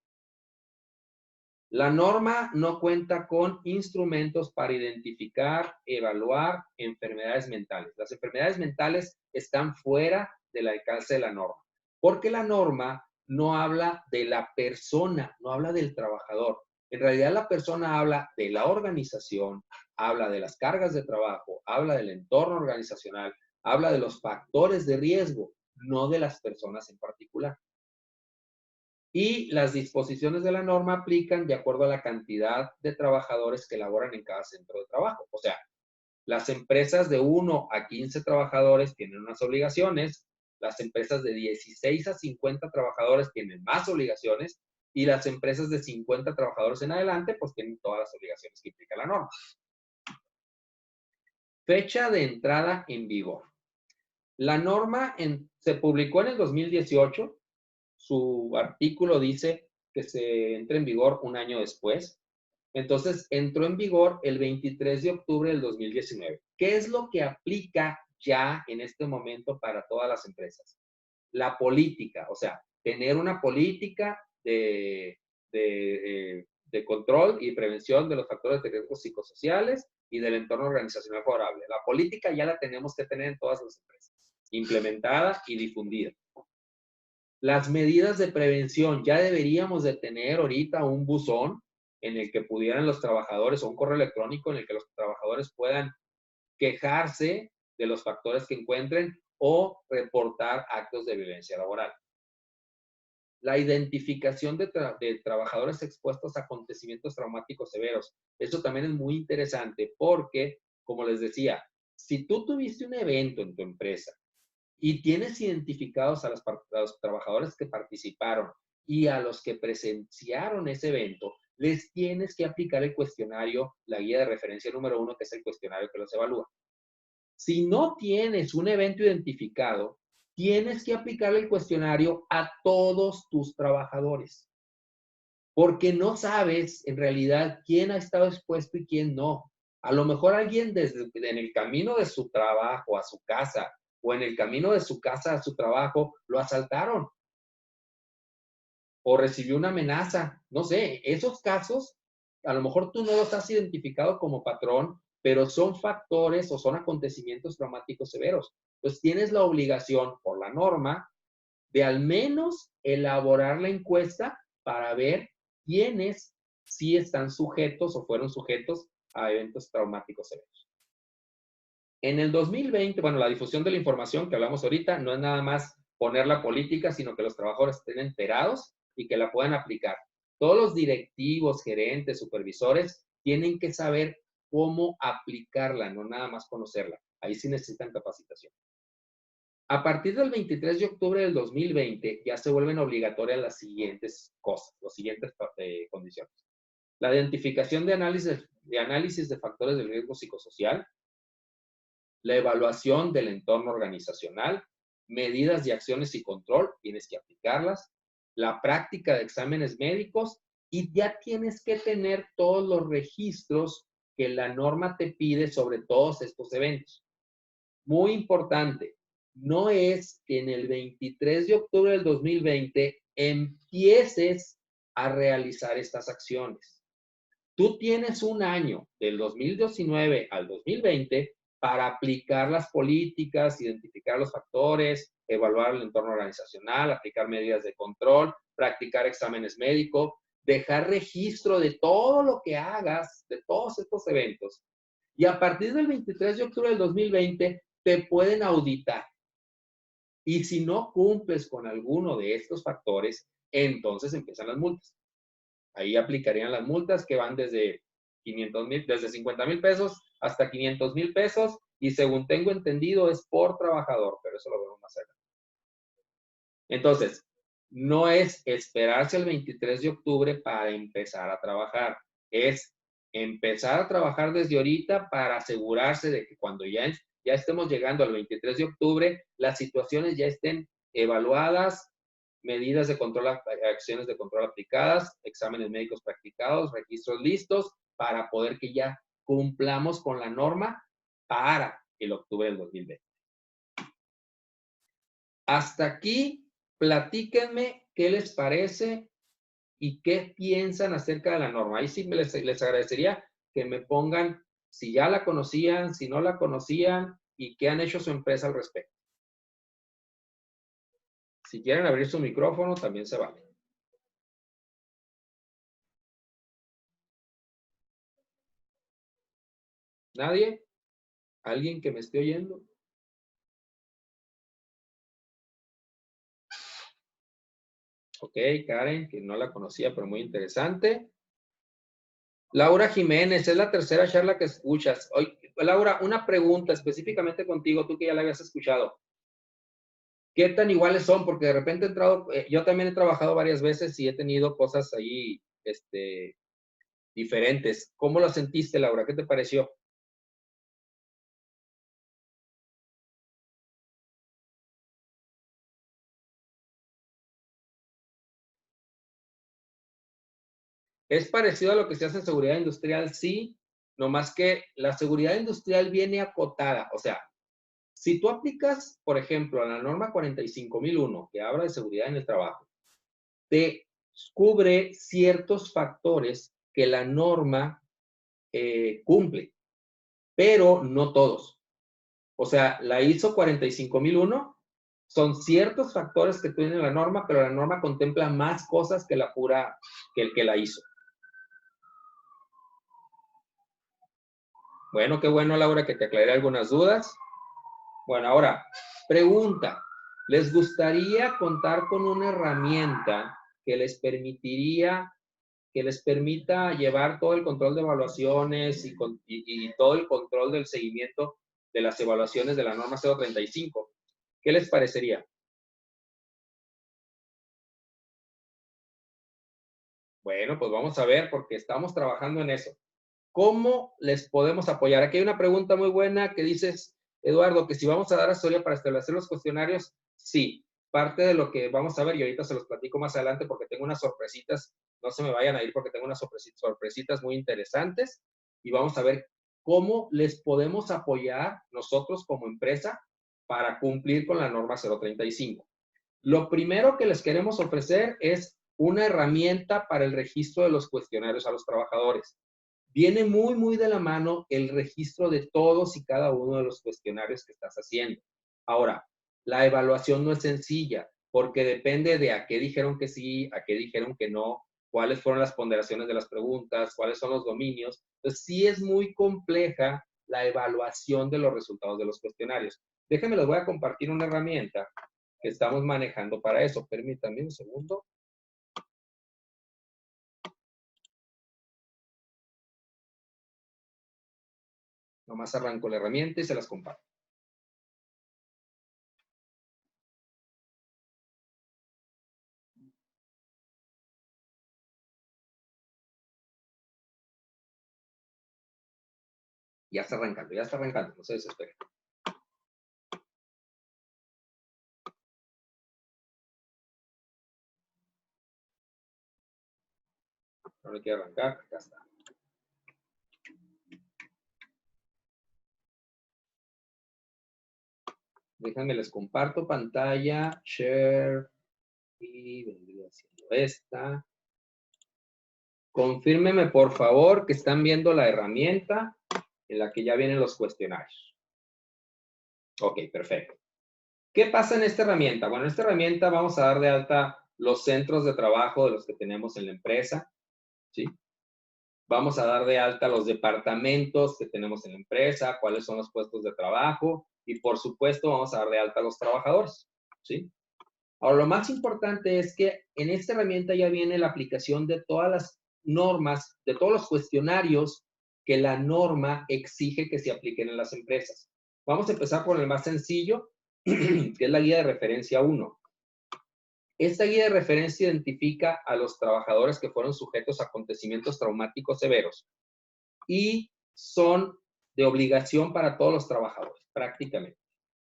La norma no cuenta con instrumentos para identificar, evaluar enfermedades mentales. Las enfermedades mentales están fuera del alcance de la norma, porque la norma no habla de la persona, no habla del trabajador. En realidad la persona habla de la organización, habla de las cargas de trabajo, habla del entorno organizacional, habla de los factores de riesgo, no de las personas en particular. Y las disposiciones de la norma aplican de acuerdo a la cantidad de trabajadores que laboran en cada centro de trabajo. O sea, las empresas de 1 a 15 trabajadores tienen unas obligaciones, las empresas de 16 a 50 trabajadores tienen más obligaciones y las empresas de 50 trabajadores en adelante pues tienen todas las obligaciones que implica la norma. Fecha de entrada en vigor. La norma se publicó en el 2018. Su artículo dice que se entre en vigor un año después. Entonces, entró en vigor el 23 de octubre del 2019. ¿Qué es lo que aplica ya en este momento para todas las empresas? La política, o sea, tener una política de control y prevención de los factores de riesgo psicosociales y del entorno organizacional favorable. La política ya la tenemos que tener en todas las empresas, implementada y difundida. Las medidas de prevención, ya deberíamos de tener ahorita un buzón en el que pudieran los trabajadores o un correo electrónico en el que los trabajadores puedan quejarse de los factores que encuentren o reportar actos de violencia laboral. La identificación de trabajadores expuestos a acontecimientos traumáticos severos. Eso también es muy interesante porque como les decía, si tú tuviste un evento en tu empresa y tienes identificados a los trabajadores que participaron y a los que presenciaron ese evento, les tienes que aplicar el cuestionario, la guía de referencia número 1, que es el cuestionario que los evalúa. Si no tienes un evento identificado, tienes que aplicar el cuestionario a todos tus trabajadores, porque no sabes en realidad quién ha estado expuesto y quién no. A lo mejor alguien en el camino de su trabajo a su casa o en el camino de su casa a su trabajo lo asaltaron o recibió una amenaza. No sé, esos casos, a lo mejor tú no los has identificado como patrón, pero son factores o son acontecimientos traumáticos severos. Entonces tienes la obligación por la norma de al menos elaborar la encuesta para ver quiénes sí están sujetos o fueron sujetos a eventos traumáticos severos. En el 2020, bueno, la difusión de la información que hablamos ahorita no es nada más poner la política, sino que los trabajadores estén enterados y que la puedan aplicar. Todos los directivos, gerentes, supervisores tienen que saber cómo aplicarla, no nada más conocerla. Ahí sí necesitan capacitación. A partir del 23 de octubre del 2020 ya se vuelven obligatorias las siguientes cosas, las siguientes condiciones. La identificación de análisis de factores de riesgo psicosocial, la evaluación del entorno organizacional, medidas de acciones y control, tienes que aplicarlas, la práctica de exámenes médicos y ya tienes que tener todos los registros que la norma te pide sobre todos estos eventos. Muy importante, no es que en el 23 de octubre del 2020 empieces a realizar estas acciones. Tú tienes un año, del 2019 al 2020, para aplicar las políticas, identificar los factores, evaluar el entorno organizacional, aplicar medidas de control, practicar exámenes médicos, dejar registro de todo lo que hagas, de todos estos eventos. Y a partir del 23 de octubre del 2020, te pueden auditar. Y si no cumples con alguno de estos factores, entonces empiezan las multas. Ahí aplicarían las multas que van desde 500,000, desde 50,000 pesos hasta 500,000 pesos y según tengo entendido es por trabajador, pero eso lo vemos más adelante. Entonces, no es esperarse el 23 de octubre para empezar a trabajar, es empezar a trabajar desde ahorita para asegurarse de que cuando ya estemos llegando al 23 de octubre, las situaciones ya estén evaluadas, medidas de control, acciones de control aplicadas, exámenes médicos practicados, registros listos, para poder que ya cumplamos con la norma para el octubre del 2020. Hasta aquí, platíquenme qué les parece y qué piensan acerca de la norma. Ahí sí les agradecería que me pongan si ya la conocían, si no la conocían y qué han hecho su empresa al respecto. Si quieren abrir su micrófono, también se vale. ¿Nadie? ¿Alguien que me esté oyendo? Ok, Karen, que no la conocía, pero muy interesante. Laura Jiménez, es la tercera charla que escuchas. Oye, Laura, una pregunta específicamente contigo, tú que ya la habías escuchado. ¿Qué tan iguales son? Porque de repente he entrado, yo también he trabajado varias veces y he tenido cosas ahí, diferentes. ¿Cómo lo sentiste, Laura? ¿Qué te pareció? ¿Es parecido a lo que se hace en seguridad industrial? Sí, nomás que la seguridad industrial viene acotada. O sea, si tú aplicas, por ejemplo, a la norma 45.001, que habla de seguridad en el trabajo, te cubre ciertos factores que la norma cumple, pero no todos. O sea, la ISO 45.001 son ciertos factores que tiene la norma, pero la norma contempla más cosas que que la ISO. Bueno, qué bueno, Laura, que te aclaré algunas dudas. Bueno, ahora, pregunta. ¿Les gustaría contar con una herramienta que les permitiría que les permita llevar todo el control de evaluaciones y todo el control del seguimiento de las evaluaciones de la norma 035. ¿Qué les parecería? Bueno, pues vamos a ver, porque estamos trabajando en eso. ¿Cómo les podemos apoyar? Aquí hay una pregunta muy buena que dices, Eduardo, que si vamos a dar asesoría para establecer los cuestionarios, sí. Parte de lo que vamos a ver, y ahorita se los platico más adelante porque tengo unas sorpresitas, no se me vayan a ir porque tengo unas sorpresitas muy interesantes, y vamos a ver cómo les podemos apoyar nosotros como empresa para cumplir con la norma 035. Lo primero que les queremos ofrecer es una herramienta para el registro de los cuestionarios a los trabajadores. Viene muy, muy de la mano el registro de todos y cada uno de los cuestionarios que estás haciendo. Ahora, la evaluación no es sencilla porque depende de a qué dijeron que sí, a qué dijeron que no, cuáles fueron las ponderaciones de las preguntas, cuáles son los dominios. Entonces, sí es muy compleja la evaluación de los resultados de los cuestionarios. Déjenme, les voy a compartir una herramienta que estamos manejando para eso. Permítanme un segundo. Nomás arranco la herramienta y se las comparto. Ya está arrancando, no se desesperen. No le quiero arrancar, acá está. Déjenme, les comparto pantalla, share, y vendría siendo esta. Confírmeme, por favor, que están viendo la herramienta en la que ya vienen los cuestionarios. Ok, perfecto. ¿Qué pasa en esta herramienta? Bueno, en esta herramienta vamos a dar de alta los centros de trabajo de los que tenemos en la empresa, ¿sí? Vamos a dar de alta los departamentos que tenemos en la empresa, cuáles son los puestos de trabajo y, por supuesto, vamos a dar de alta a los trabajadores, ¿sí? Ahora, lo más importante es que en esta herramienta ya viene la aplicación de todas las normas, de todos los cuestionarios que la norma exige que se apliquen en las empresas. Vamos a empezar por el más sencillo, que es la guía de referencia 1. Esta guía de referencia identifica a los trabajadores que fueron sujetos a acontecimientos traumáticos severos y son de obligación para todos los trabajadores, prácticamente.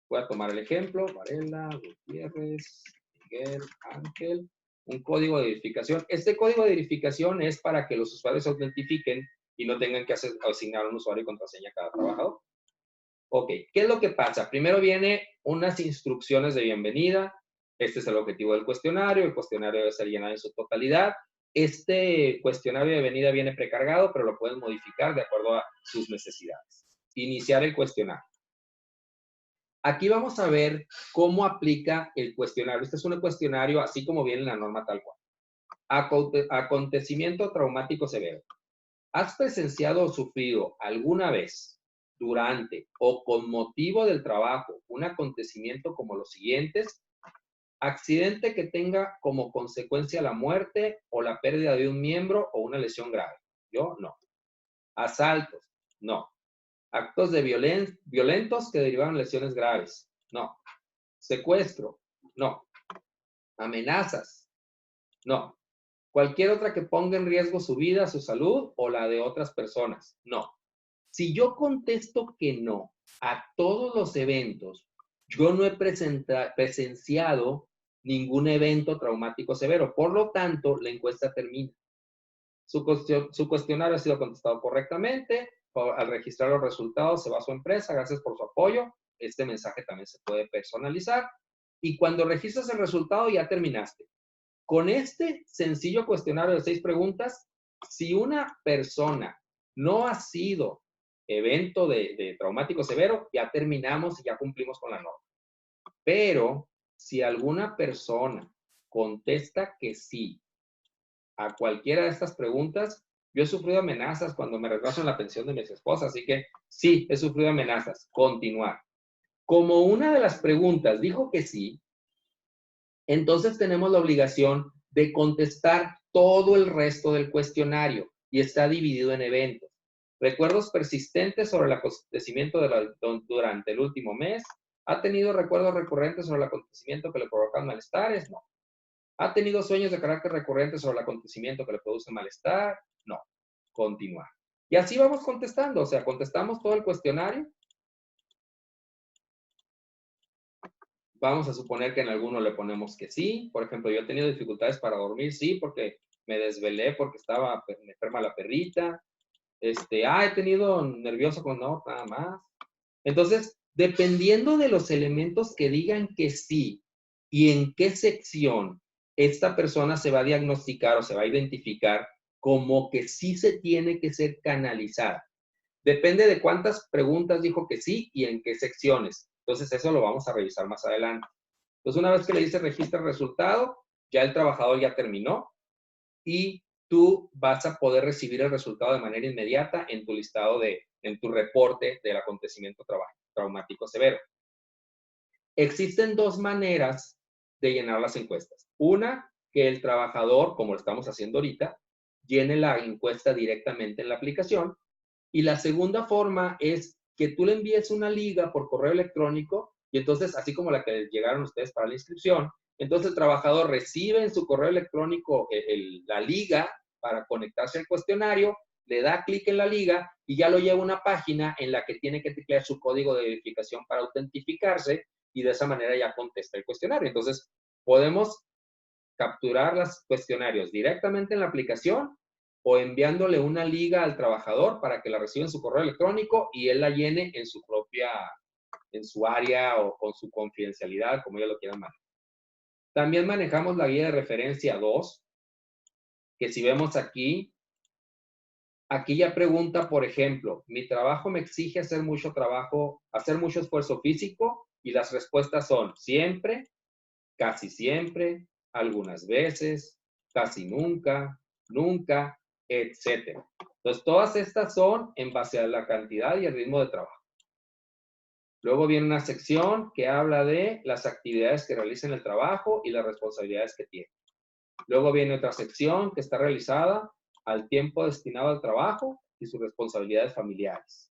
Voy a tomar el ejemplo, Varela, Gutiérrez, Miguel, Ángel, un código de verificación. Este código de verificación es para que los usuarios se autentifiquen y no tengan que asignar un usuario y contraseña a cada trabajador. Ok, ¿qué es lo que pasa? Primero viene unas instrucciones de bienvenida. Este es el objetivo del cuestionario. El cuestionario debe ser llenado en su totalidad. Este cuestionario de bienvenida viene precargado, pero lo pueden modificar de acuerdo a sus necesidades. Iniciar el cuestionario. Aquí vamos a ver cómo aplica el cuestionario. Este es un cuestionario así como viene en la norma tal cual. Acontecimiento traumático severo. ¿Has presenciado o sufrido alguna vez, durante o con motivo del trabajo, un acontecimiento como los siguientes? Accidente que tenga como consecuencia la muerte o la pérdida de un miembro o una lesión grave. Yo no. Asaltos. No. Actos de violentos que derivaron lesiones graves. No. Secuestro. No. Amenazas. No. Cualquier otra que ponga en riesgo su vida, su salud o la de otras personas. No. Si yo contesto que no a todos los eventos, yo no he presenciado ningún evento traumático severo. Por lo tanto, la encuesta termina. Su cuestionario ha sido contestado correctamente. Al registrar los resultados, se va a su empresa. Gracias por su apoyo. Este mensaje también se puede personalizar. Y cuando registras el resultado, ya terminaste. Con este sencillo cuestionario de 6 preguntas, si una persona no ha sido evento de traumático severo, ya terminamos y ya cumplimos con la norma. Pero si alguna persona contesta que sí a cualquiera de estas preguntas, yo he sufrido amenazas cuando me retraso en la pensión de mis esposas, así que sí, he sufrido amenazas. Continuar. Como una de las preguntas dijo que sí, entonces tenemos la obligación de contestar todo el resto del cuestionario y está dividido en eventos. Recuerdos persistentes sobre el acontecimiento durante el último mes. ¿Ha tenido recuerdos recurrentes sobre el acontecimiento que le provocan malestares? No. ¿Ha tenido sueños de carácter recurrente sobre el acontecimiento que le produce malestar? No. Continuar. Y así vamos contestando, o sea, contestamos todo el cuestionario. Vamos a suponer que en alguno le ponemos que sí. Por ejemplo, yo he tenido dificultades para dormir, sí, porque me desvelé porque estaba enferma la perrita. He tenido nervioso con no, nada más. Entonces, dependiendo de los elementos que digan que sí y en qué sección esta persona se va a diagnosticar o se va a identificar como que sí se tiene que ser canalizada. Depende de cuántas preguntas dijo que sí y en qué secciones. Entonces, eso lo vamos a revisar más adelante. Entonces, una vez que le dice registra el resultado, ya el trabajador ya terminó y tú vas a poder recibir el resultado de manera inmediata en tu listado en tu reporte del acontecimiento traumático severo. Existen dos maneras de llenar las encuestas. Una, que el trabajador, como lo estamos haciendo ahorita, llene la encuesta directamente en la aplicación. Y la segunda forma es que tú le envíes una liga por correo electrónico y entonces, así como la que llegaron ustedes para la inscripción, entonces el trabajador recibe en su correo electrónico la liga para conectarse al cuestionario, le da clic en la liga y ya lo lleva a una página en la que tiene que teclear su código de verificación para autentificarse y de esa manera ya contesta el cuestionario. Entonces, podemos capturar los cuestionarios directamente en la aplicación o enviándole una liga al trabajador para que la reciba en su correo electrónico y él la llene en su área o con su confidencialidad, como ellos lo quieran manejar. También manejamos la guía de referencia 2, que si vemos aquí ya pregunta, por ejemplo, mi trabajo me exige hacer mucho esfuerzo físico, y las respuestas son siempre, casi siempre, algunas veces, casi nunca, nunca, etc. Entonces, todas estas son en base a la cantidad y el ritmo de trabajo. Luego viene una sección que habla de las actividades que realiza en el trabajo y las responsabilidades que tiene. Luego viene otra sección que está realizada al tiempo destinado al trabajo y sus responsabilidades familiares.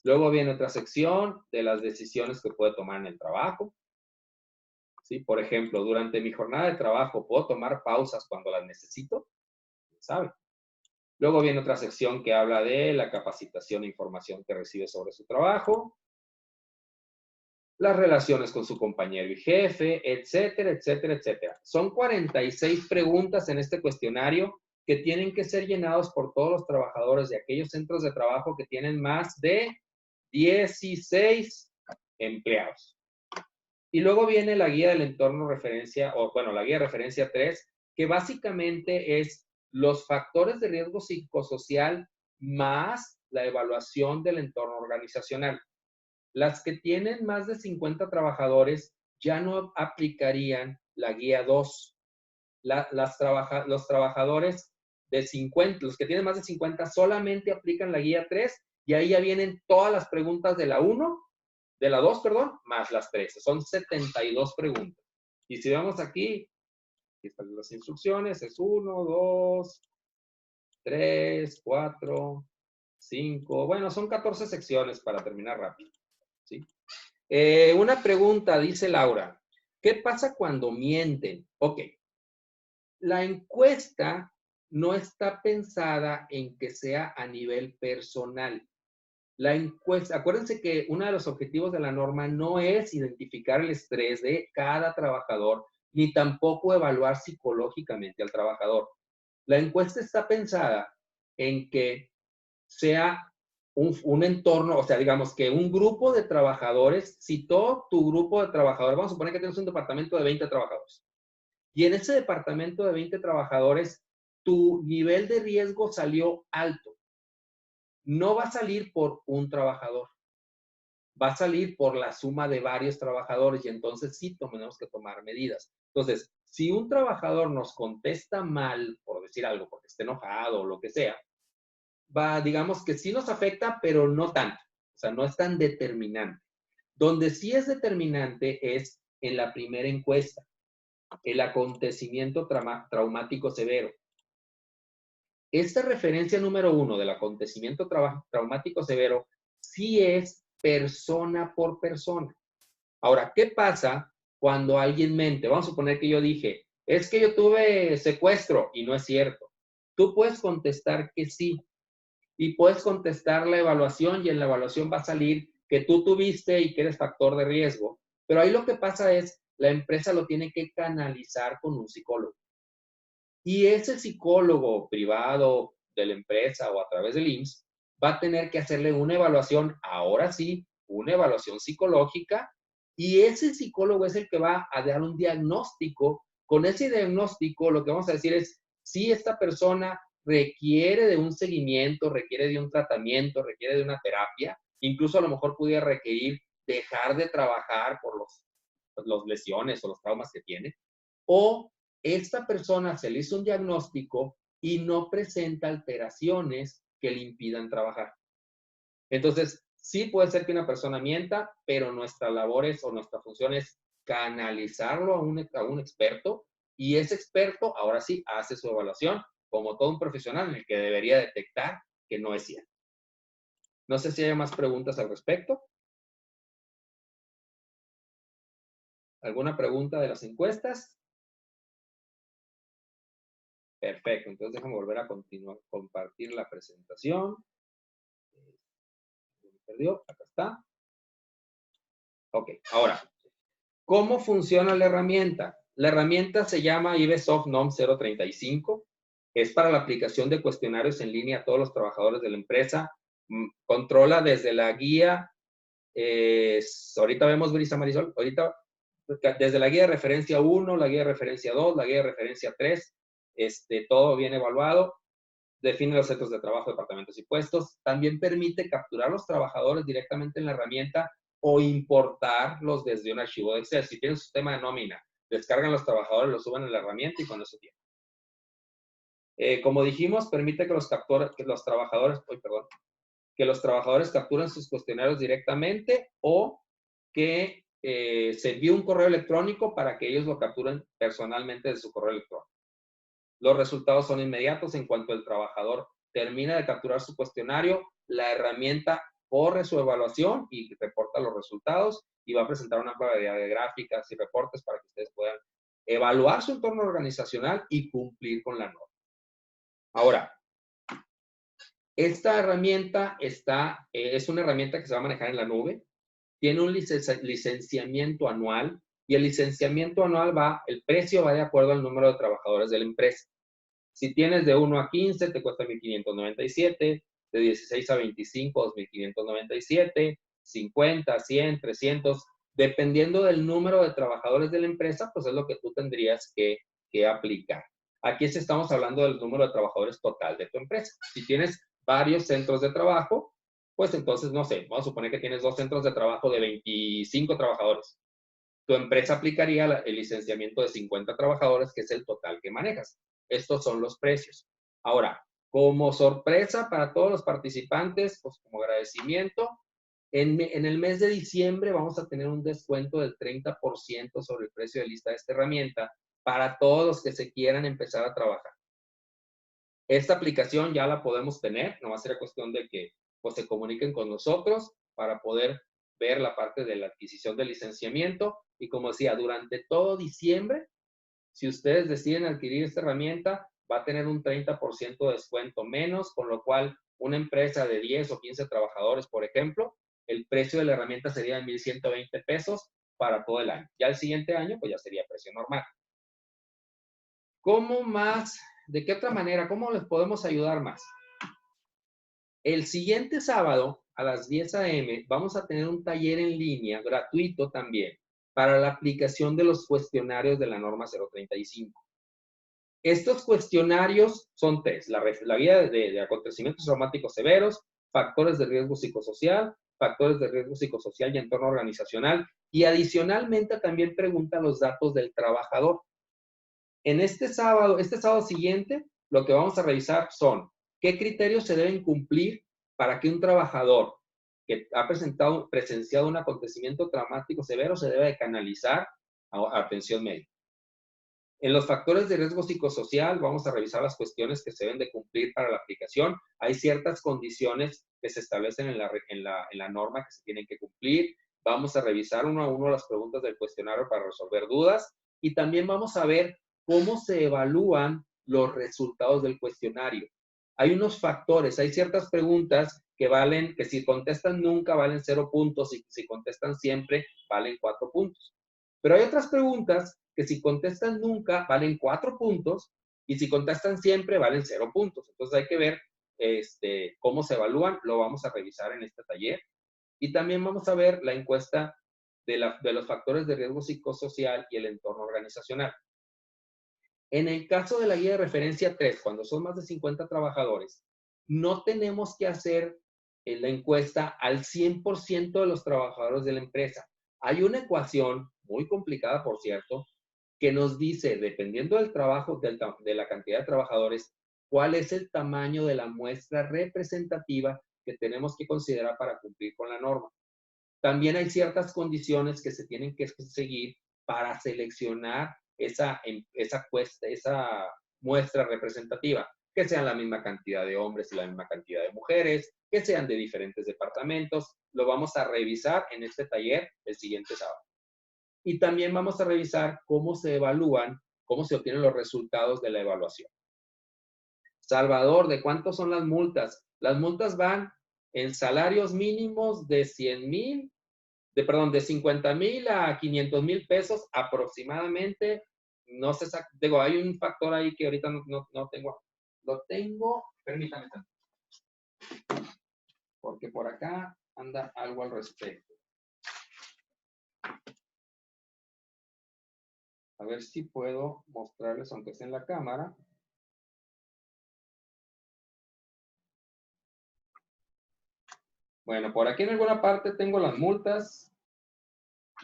Luego viene otra sección de las decisiones que puede tomar en el trabajo. ¿Sí? Por ejemplo, durante mi jornada de trabajo, ¿puedo tomar pausas cuando las necesito? ¿Sabe? Luego viene otra sección que habla de la capacitación e información que recibe sobre su trabajo, las relaciones con su compañero y jefe, etcétera, etcétera, etcétera. Son 46 preguntas en este cuestionario que tienen que ser llenados por todos los trabajadores de aquellos centros de trabajo que tienen más de 16 empleados. Y luego viene la guía del entorno referencia, la guía de referencia 3, que básicamente es los factores de riesgo psicosocial más la evaluación del entorno organizacional. Las que tienen más de 50 trabajadores ya no aplicarían la guía 2. Los trabajadores de 50, los que tienen más de 50 solamente aplican la guía 3 y ahí ya vienen todas las preguntas de la 2, más las 13. Son 72 preguntas. Y si vemos aquí están las instrucciones, es 1, 2, 3, 4, 5. Bueno, son 14 secciones para terminar rápido. ¿Sí? Una pregunta, dice Laura. ¿Qué pasa cuando mienten? Ok. La encuesta no está pensada en que sea a nivel personal. La encuesta, acuérdense que uno de los objetivos de la norma no es identificar el estrés de cada trabajador, ni tampoco evaluar psicológicamente al trabajador. La encuesta está pensada en que sea un entorno, o sea, digamos que un grupo de trabajadores, si todo tu grupo de trabajadores, vamos a suponer que tienes un departamento de 20 trabajadores, y en ese departamento de 20 trabajadores, tu nivel de riesgo salió alto. No va a salir por un trabajador, va a salir por la suma de varios trabajadores y entonces sí tenemos que tomar medidas. Entonces, si un trabajador nos contesta mal, por decir algo, porque esté enojado o lo que sea, digamos que sí nos afecta, pero no tanto. O sea, no es tan determinante. Donde sí es determinante es en la primera encuesta, el acontecimiento traumático severo. esta referencia número 1 del acontecimiento traumático severo sí es persona por persona. Ahora, ¿qué pasa cuando alguien mente? Vamos a suponer que yo dije, es que yo tuve secuestro y no es cierto. Tú puedes contestar que sí y puedes contestar la evaluación y en la evaluación va a salir que tú tuviste y que eres factor de riesgo. Pero ahí lo que pasa es, la empresa lo tiene que canalizar con un psicólogo. Y ese psicólogo privado de la empresa o a través del IMSS va a tener que hacerle una evaluación, ahora sí, una evaluación psicológica, y ese psicólogo es el que va a dar un diagnóstico. Con ese diagnóstico, lo que vamos a decir es si esta persona requiere de un seguimiento, requiere de un tratamiento, requiere de una terapia, incluso a lo mejor pudiera requerir dejar de trabajar por los lesiones o los traumas que tiene, o esta persona se le hizo un diagnóstico y no presenta alteraciones que le impidan trabajar. Entonces, sí puede ser que una persona mienta, pero nuestra labor es, o nuestra función es canalizarlo a un experto, y ese experto ahora sí hace su evaluación como todo un profesional en el que debería detectar que no es cierto. No sé si hay más preguntas al respecto. ¿Alguna pregunta de las encuestas? Perfecto, entonces déjame volver a continuar, compartir la presentación. Me perdió, acá está. Ok, ahora, ¿cómo funciona la herramienta? La herramienta se llama IBSOFT NOM 035. Es para la aplicación de cuestionarios en línea a todos los trabajadores de la empresa. Controla desde la guía, ahorita vemos, Brisa Marisol, ahorita desde la guía de referencia 1, la guía de referencia 2, la guía de referencia 3, todo bien evaluado. Define los centros de trabajo, departamentos y puestos. También permite capturar los trabajadores directamente en la herramienta o importarlos desde un archivo de Excel. Si tienen un sistema de nómina, descargan los trabajadores, los suben en la herramienta y con eso tienen. Como dijimos, permite que los trabajadores capturen sus cuestionarios directamente o que se envíe un correo electrónico para que ellos lo capturen personalmente de su correo electrónico. Los resultados son inmediatos en cuanto el trabajador termina de capturar su cuestionario, la herramienta corre su evaluación y reporta los resultados y va a presentar una variedad de gráficas y reportes para que ustedes puedan evaluar su entorno organizacional y cumplir con la norma. Ahora, esta herramienta es una herramienta que se va a manejar en la nube, tiene un licenciamiento anual y el licenciamiento anual el precio va de acuerdo al número de trabajadores de la empresa. Si tienes de 1 a 15, te cuesta 1,597, de 16 a 25, 2,597, 50, 100, 300, dependiendo del número de trabajadores de la empresa, pues es lo que tú tendrías que aplicar. Aquí sí estamos hablando del número de trabajadores total de tu empresa. Si tienes varios centros de trabajo, pues entonces, no sé, vamos a suponer que tienes 2 centros de trabajo de 25 trabajadores. Tu empresa aplicaría el licenciamiento de 50 trabajadores, que es el total que manejas. Estos son los precios. Ahora, como sorpresa para todos los participantes, pues como agradecimiento, en el mes de diciembre vamos a tener un descuento del 30% sobre el precio de lista de esta herramienta para todos los que se quieran empezar a trabajar. Esta aplicación ya la podemos tener, no va a ser cuestión de que pues, se comuniquen con nosotros para poder ver la parte de la adquisición del licenciamiento. Y como decía, durante todo diciembre, si ustedes deciden adquirir esta herramienta, va a tener un 30% de descuento menos, con lo cual una empresa de 10 o 15 trabajadores, por ejemplo, el precio de la herramienta sería de 1,120 pesos para todo el año. Ya el siguiente año, pues ya sería precio normal. ¿Cómo más? ¿De qué otra manera? ¿Cómo les podemos ayudar más? El siguiente sábado a las 10 a.m. vamos a tener un taller en línea gratuito también para la aplicación de los cuestionarios de la norma 035. Estos cuestionarios son 3, la guía de acontecimientos traumáticos severos, factores de riesgo psicosocial, factores de riesgo psicosocial y entorno organizacional, y adicionalmente también pregunta los datos del trabajador. En este sábado siguiente, lo que vamos a revisar son qué criterios se deben cumplir para que un trabajador que ha presenciado un acontecimiento traumático severo se debe de canalizar a atención médica. En los factores de riesgo psicosocial vamos a revisar las cuestiones que se deben de cumplir para la aplicación. Hay ciertas condiciones que se establecen en la norma que se tienen que cumplir. Vamos a revisar uno a uno las preguntas del cuestionario para resolver dudas y también vamos a ver cómo se evalúan los resultados del cuestionario. Hay unos factores, hay ciertas preguntas que valen, que si contestan nunca valen 0 puntos y si contestan siempre valen 4 puntos. Pero hay otras preguntas que si contestan nunca valen 4 puntos y si contestan siempre valen 0 puntos. Entonces hay que ver cómo se evalúan, lo vamos a revisar en este taller. Y también vamos a ver la encuesta de los factores de riesgo psicosocial y el entorno organizacional. En el caso de la guía de referencia 3, cuando son más de 50 trabajadores, no tenemos que hacer la encuesta al 100% de los trabajadores de la empresa. Hay una ecuación, muy complicada por cierto, que nos dice, dependiendo del trabajo, de la cantidad de trabajadores, cuál es el tamaño de la muestra representativa que tenemos que considerar para cumplir con la norma. También hay ciertas condiciones que se tienen que seguir para seleccionar esa muestra representativa, que sean la misma cantidad de hombres y la misma cantidad de mujeres, que sean de diferentes departamentos. Lo vamos a revisar en este taller el siguiente sábado. Y también vamos a revisar cómo se evalúan, cómo se obtienen los resultados de la evaluación. Salvador, ¿de cuántos son las multas? Las multas van en salarios mínimos de 100,000, de 50,000 a 500,000 pesos aproximadamente. No sé, digo, hay un factor ahí que ahorita no tengo. Lo tengo, permítame tanto, porque por acá anda algo al respecto. A ver si puedo mostrarles, aunque esté en la cámara. Bueno, por aquí en alguna parte tengo las multas.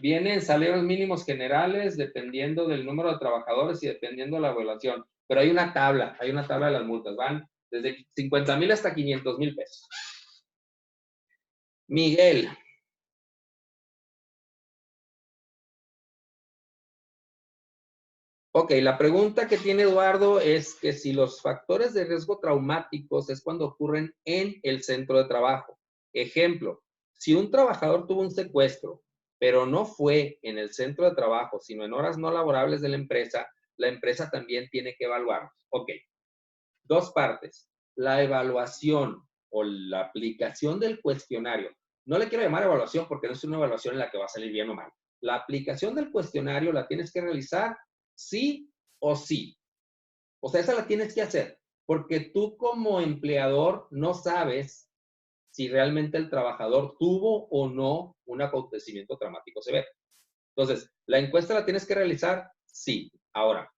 Vienen salarios mínimos generales dependiendo del número de trabajadores y dependiendo de la evaluación. Pero hay una tabla de las multas. Van desde 50,000 hasta 500,000 pesos. Miguel. Ok, la pregunta que tiene Eduardo es que si los factores de riesgo traumáticos es cuando ocurren en el centro de trabajo. Ejemplo, si un trabajador tuvo un secuestro, pero no fue en el centro de trabajo, sino en horas no laborables de la empresa también tiene que evaluarlos. Ok, dos partes. La evaluación o la aplicación del cuestionario. No le quiero llamar evaluación porque no es una evaluación en la que va a salir bien o mal. La aplicación del cuestionario la tienes que realizar sí o sí. O sea, esa la tienes que hacer, porque tú como empleador no sabes si realmente el trabajador tuvo o no un acontecimiento traumático severo. Entonces, la encuesta la tienes que realizar, sí. Ahora,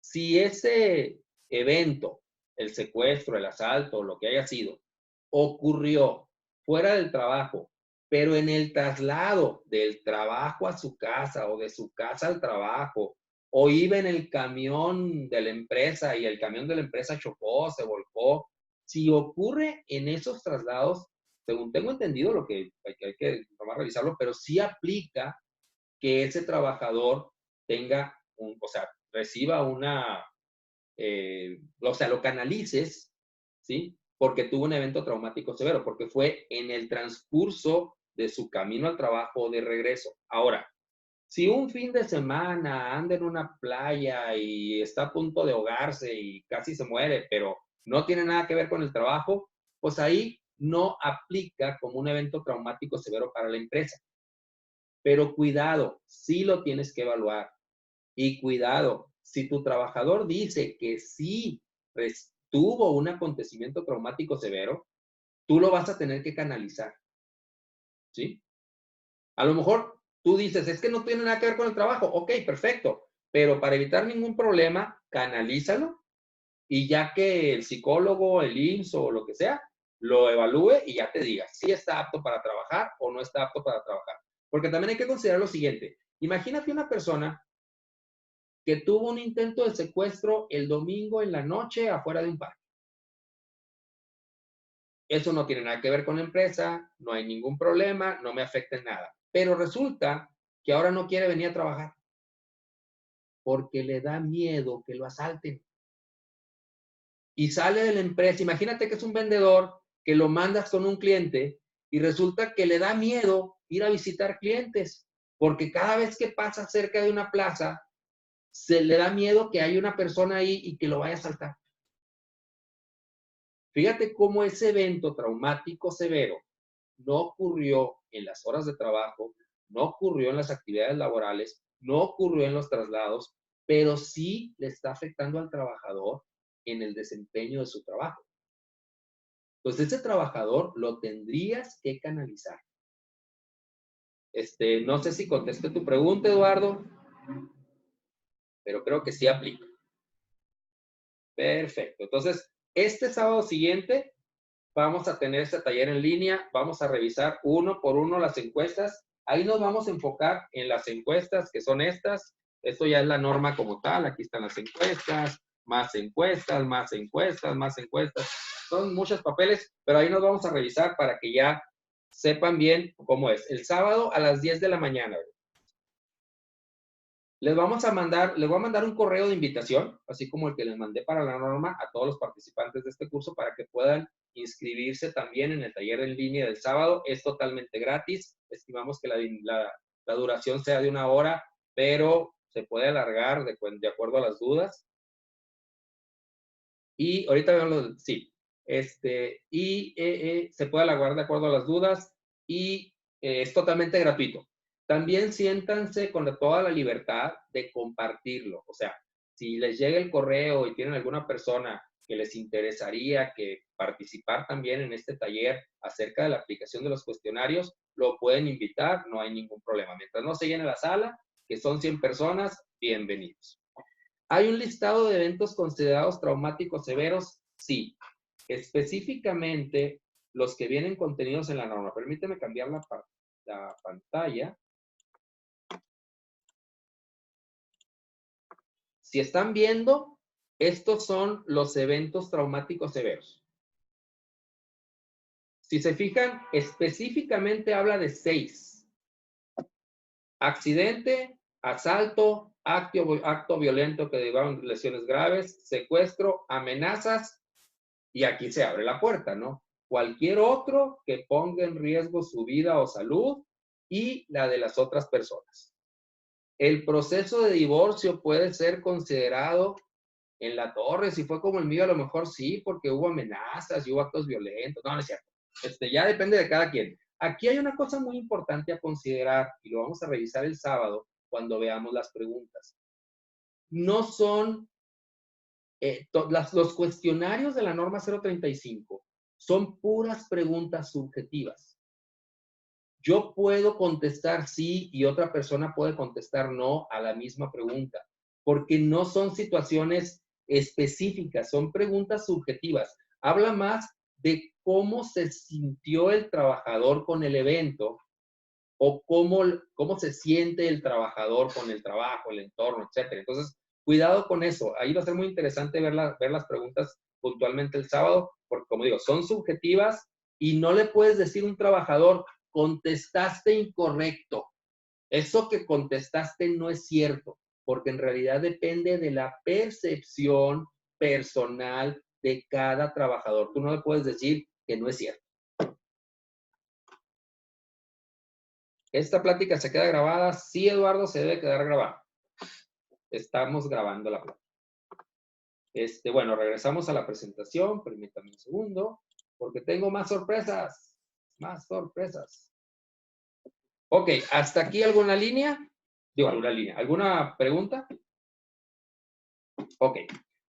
si ese evento, el secuestro, el asalto, lo que haya sido, ocurrió fuera del trabajo, pero en el traslado del trabajo a su casa o de su casa al trabajo, o iba en el camión de la empresa y el camión de la empresa chocó, se volcó, si ocurre en esos traslados, según tengo entendido, lo que hay que vamos a revisarlo, pero sí aplica que ese trabajador tenga o sea, reciba o sea, lo canalices, ¿sí? Porque tuvo un evento traumático severo, porque fue en el transcurso de su camino al trabajo o de regreso. Ahora, si un fin de semana anda en una playa y está a punto de ahogarse y casi se muere, pero no tiene nada que ver con el trabajo, pues ahí no aplica como un evento traumático severo para la empresa. Pero cuidado, sí lo tienes que evaluar. Y cuidado, si tu trabajador dice que sí tuvo un acontecimiento traumático severo, tú lo vas a tener que canalizar. ¿Sí? A lo mejor tú dices, es que no tiene nada que ver con el trabajo. Ok, perfecto. Pero para evitar ningún problema, canalízalo y ya que el psicólogo, el IMSS o lo que sea, lo evalúe y ya te diga si está apto para trabajar o no está apto para trabajar. Porque también hay que considerar lo siguiente. Imagínate una persona que tuvo un intento de secuestro el domingo en la noche afuera de un parque. Eso no tiene nada que ver con la empresa, no hay ningún problema, no me afecta en nada. Pero resulta que ahora no quiere venir a trabajar. porque le da miedo que lo asalten. Y sale de la empresa. Imagínate que es un vendedor que lo mandas con un cliente y resulta que le da miedo ir a visitar clientes, porque cada vez que pasa cerca de una plaza, se le da miedo que haya una persona ahí y que lo vaya a asaltar. Fíjate cómo ese evento traumático severo no ocurrió en las horas de trabajo, no ocurrió en las actividades laborales, no ocurrió en los traslados, pero sí le está afectando al trabajador en el desempeño de su trabajo. Entonces, ese trabajador lo tendrías que canalizar. No sé si contesté tu pregunta, Eduardo, pero creo que sí aplica. Perfecto. Entonces, este sábado siguiente vamos a tener este taller en línea. Vamos a revisar uno por uno las encuestas. Ahí nos vamos a enfocar en las encuestas, que son estas. Esto ya es la norma como tal. Aquí están las encuestas, más encuestas, más encuestas, más encuestas. Son muchos papeles, pero ahí nos vamos a revisar para que ya sepan bien cómo es. El sábado a las 10 de la mañana. Les voy a mandar un correo de invitación, así como el que les mandé para la norma, a todos los participantes de este curso para que puedan inscribirse también en el taller en línea del sábado. Es totalmente gratis. Estimamos que la duración sea de 1 hora, pero se puede alargar de acuerdo a las dudas. Y ahorita vemos sí. Se puede alargar de acuerdo a las dudas y es totalmente gratuito. También siéntanse con toda la libertad de compartirlo. O sea, si les llega el correo y tienen alguna persona que les interesaría participar también en este taller acerca de la aplicación de los cuestionarios, lo pueden invitar, no hay ningún problema. Mientras no se llene la sala, que son 100 personas, bienvenidos. ¿Hay un listado de eventos considerados traumáticos severos? Sí. Específicamente, los que vienen contenidos en la norma. Permíteme cambiar la pantalla. Si están viendo, estos son los eventos traumáticos severos. Si se fijan, específicamente habla de 6. Accidente, asalto, acto violento que derivaron lesiones graves, secuestro, amenazas, y aquí se abre la puerta, ¿no? Cualquier otro que ponga en riesgo su vida o salud y la de las otras personas. El proceso de divorcio puede ser considerado en la torre. Si fue como el mío, a lo mejor sí, porque hubo amenazas y hubo actos violentos. No, no es cierto. Ya depende de cada quien. Aquí hay una cosa muy importante a considerar y lo vamos a revisar el sábado cuando veamos las preguntas. No son los cuestionarios de la norma 035 son puras preguntas subjetivas. Yo puedo contestar sí y otra persona puede contestar no a la misma pregunta, porque no son situaciones específicas, son preguntas subjetivas. Habla más de cómo se sintió el trabajador con el evento o cómo se siente el trabajador con el trabajo, el entorno, etcétera. Entonces, cuidado con eso. Ahí va a ser muy interesante ver las preguntas puntualmente el sábado, porque como digo, son subjetivas y no le puedes decir a un trabajador, contestaste incorrecto. Eso que contestaste no es cierto, porque en realidad depende de la percepción personal de cada trabajador. Tú no le puedes decir que no es cierto. ¿Esta plática se queda grabada? Sí, Eduardo, se debe quedar grabada. Estamos grabando la plática. Bueno, regresamos a la presentación. Permítame un segundo, porque tengo más sorpresas. Más sorpresas. Ok, ¿hasta aquí alguna línea? Digo, alguna línea. ¿Alguna pregunta? Ok.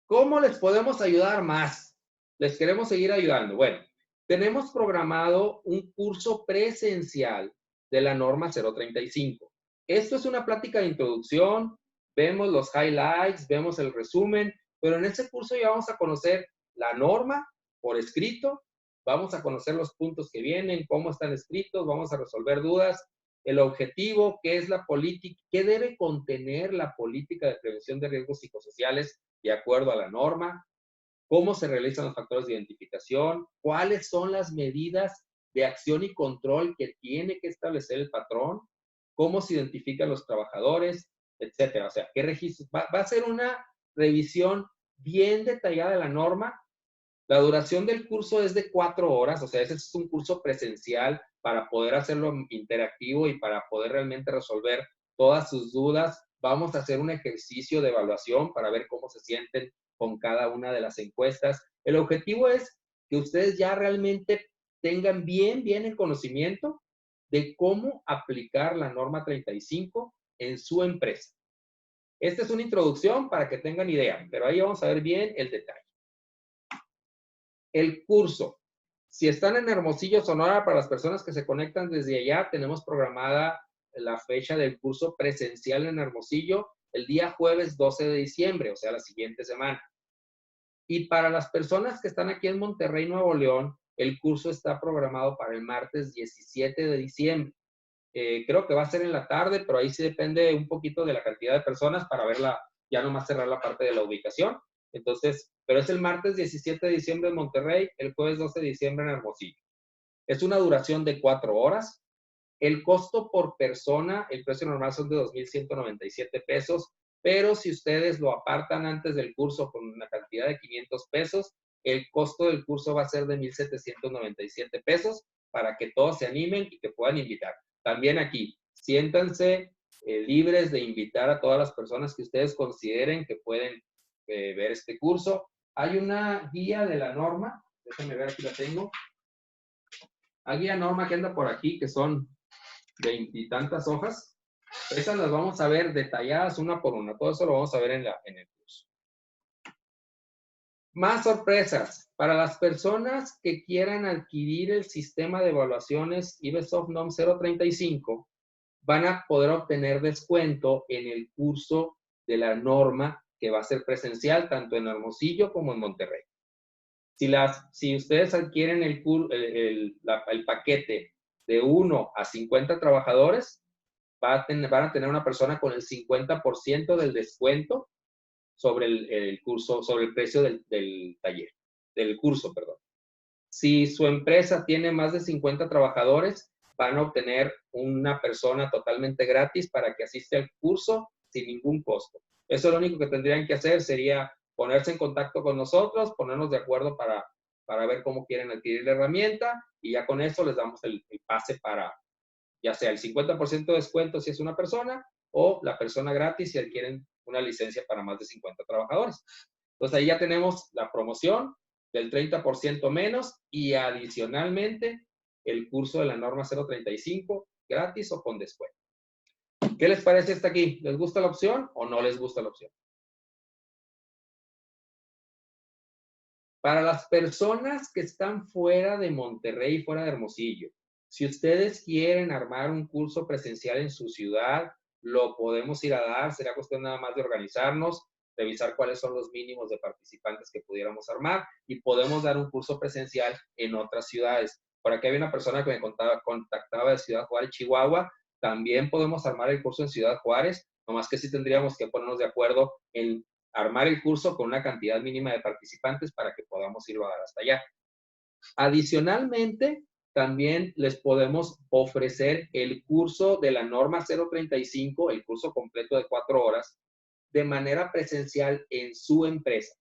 ¿Cómo les podemos ayudar más? Les queremos seguir ayudando. Bueno, tenemos programado un curso presencial de la norma 035. Esto es una plática de introducción, vemos los highlights, vemos el resumen, pero en este curso ya vamos a conocer la norma por escrito, vamos a conocer los puntos que vienen, cómo están escritos, vamos a resolver dudas, el objetivo, qué es la política, qué debe contener la política de prevención de riesgos psicosociales de acuerdo a la norma, cómo se realizan los factores de identificación, cuáles son las medidas de acción y control que tiene que establecer el patrón, cómo se identifican los trabajadores, etcétera. O sea, ¿qué registros? Va a ser una revisión bien detallada de la norma. La duración del curso es de 4 horas, o sea, ese es un curso presencial para poder hacerlo interactivo y para poder realmente resolver todas sus dudas. Vamos a hacer un ejercicio de evaluación para ver cómo se sienten con cada una de las encuestas. El objetivo es que ustedes ya realmente tengan bien el conocimiento de cómo aplicar la norma 35 en su empresa. Esta es una introducción para que tengan idea, pero ahí vamos a ver bien el detalle. El curso. Si están en Hermosillo, Sonora, para las personas que se conectan desde allá, tenemos programada la fecha del curso presencial en Hermosillo el día jueves 12 de diciembre, o sea, la siguiente semana. Y para las personas que están aquí en Monterrey, Nuevo León, el curso está programado para el martes 17 de diciembre. Creo que va a ser en la tarde, pero ahí sí depende un poquito de la cantidad de personas para verla, ya nomás cerrar la parte de la ubicación. Entonces, pero es el martes 17 de diciembre en Monterrey, el jueves 12 de diciembre en Hermosillo. Es una duración de 4 horas. El costo por persona, el precio normal son de 2,197 pesos, pero si ustedes lo apartan antes del curso con una cantidad de 500 pesos, el costo del curso va a ser de 1,797 pesos para que todos se animen y que puedan invitar. También aquí, siéntanse libres de invitar a todas las personas que ustedes consideren que pueden ver este curso. Hay una guía de la norma, déjenme ver, aquí la tengo. Hay guía norma que anda por aquí, que son 20 y tantas hojas. Esas las vamos a ver detalladas una por una. Todo eso lo vamos a ver en el curso. Más sorpresas. Para las personas que quieran adquirir el sistema de evaluaciones IBESOFT NOM 035, van a poder obtener descuento en el curso de la norma que va a ser presencial tanto en Hermosillo como en Monterrey. Si ustedes adquieren el paquete de 1 a 50 trabajadores, van a tener una persona con el 50% del descuento sobre el curso, sobre el precio del taller, del curso, perdón. Si su empresa tiene más de 50 trabajadores, van a obtener una persona totalmente gratis para que asista al curso sin ningún costo. Eso lo único que tendrían que hacer sería ponerse en contacto con nosotros, ponernos de acuerdo para ver cómo quieren adquirir la herramienta y ya con eso les damos el pase para, ya sea el 50% de descuento si es una persona o la persona gratis si adquieren una licencia para más de 50 trabajadores. Entonces ahí ya tenemos la promoción del 30% menos y adicionalmente el curso de la norma 035 gratis o con descuento. ¿Qué les parece hasta aquí? ¿Les gusta la opción o no les gusta la opción? Para las personas que están fuera de Monterrey y fuera de Hermosillo, si ustedes quieren armar un curso presencial en su ciudad, lo podemos ir a dar. Será cuestión nada más de organizarnos, revisar cuáles son los mínimos de participantes que pudiéramos armar y podemos dar un curso presencial en otras ciudades. Por aquí había una persona que me contactaba de Ciudad Juárez, Chihuahua. También podemos armar el curso en Ciudad Juárez, nomás que sí tendríamos que ponernos de acuerdo en armar el curso con una cantidad mínima de participantes para que podamos irlo a dar hasta allá. Adicionalmente, también les podemos ofrecer el curso de la norma 035, el curso completo de 4 horas, de manera presencial en su empresa.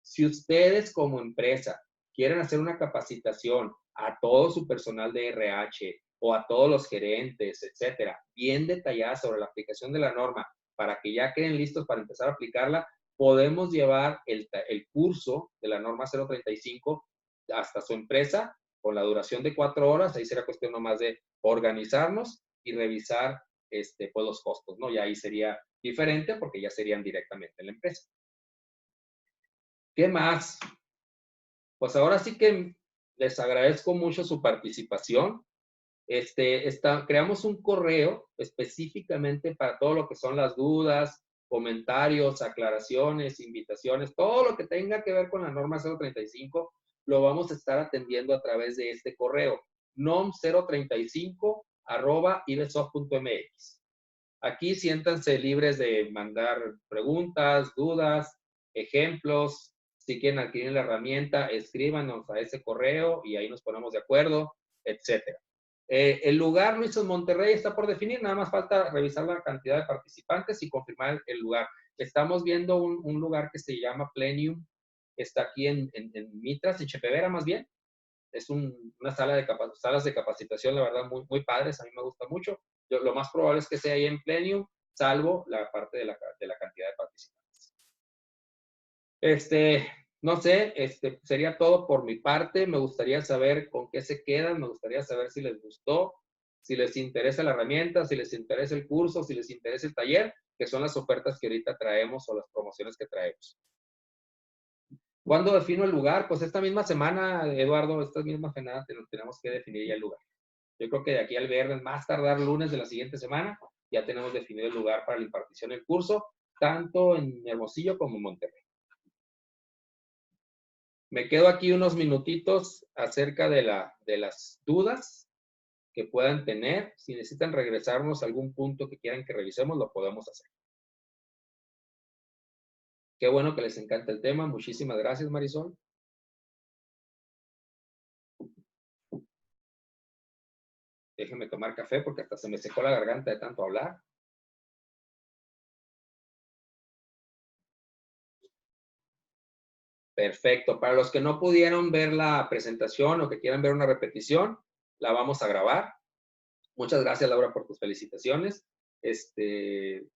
Si ustedes como empresa quieren hacer una capacitación a todo su personal de RH o a todos los gerentes, etcétera, bien detallada sobre la aplicación de la norma para que ya queden listos para empezar a aplicarla, podemos llevar el curso de la norma 035 hasta su empresa con la duración de 4 horas. Ahí será cuestión nomás de organizarnos y revisar pues los costos, ¿no? Y ahí sería diferente porque ya serían directamente en la empresa. ¿Qué más? Pues ahora sí que les agradezco mucho su participación. Creamos un correo específicamente para todo lo que son las dudas, comentarios, aclaraciones, invitaciones, todo lo que tenga que ver con la norma 035, lo vamos a estar atendiendo a través de este correo, nom035@ibesoft.mx. Aquí siéntanse libres de mandar preguntas, dudas, ejemplos. Si quieren adquirir la herramienta, escríbanos a ese correo y ahí nos ponemos de acuerdo, etcétera. El lugar, Luis, en Monterrey está por definir, nada más falta revisar la cantidad de participantes y confirmar el lugar. Estamos viendo un lugar que se llama Plenium, está aquí en Mitras, en Chepevera más bien. Es una salas de capacitación, la verdad, muy, muy padres, a mí me gusta mucho. Lo más probable es que sea ahí en Plenium, salvo la parte de la cantidad de participantes. No sé, sería todo por mi parte. Me gustaría saber con qué se quedan, me gustaría saber si les gustó, si les interesa la herramienta, si les interesa el curso, si les interesa el taller, que son las ofertas que ahorita traemos o las promociones que traemos. ¿Cuándo defino el lugar? Pues esta misma semana, Eduardo, esta misma semana tenemos que definir ya el lugar. Yo creo que de aquí al viernes, más tardar lunes de la siguiente semana, ya tenemos definido el lugar para la impartición del curso, tanto en Hermosillo como en Monterrey. Me quedo aquí unos minutitos acerca de las dudas que puedan tener. Si necesitan regresarnos a algún punto que quieran que revisemos, lo podemos hacer. Qué bueno que les encanta el tema. Muchísimas gracias, Marisol. Déjenme tomar café porque hasta se me secó la garganta de tanto hablar. Perfecto. Para los que no pudieron ver la presentación o que quieran ver una repetición, la vamos a grabar. Muchas gracias, Laura, por tus felicitaciones. Les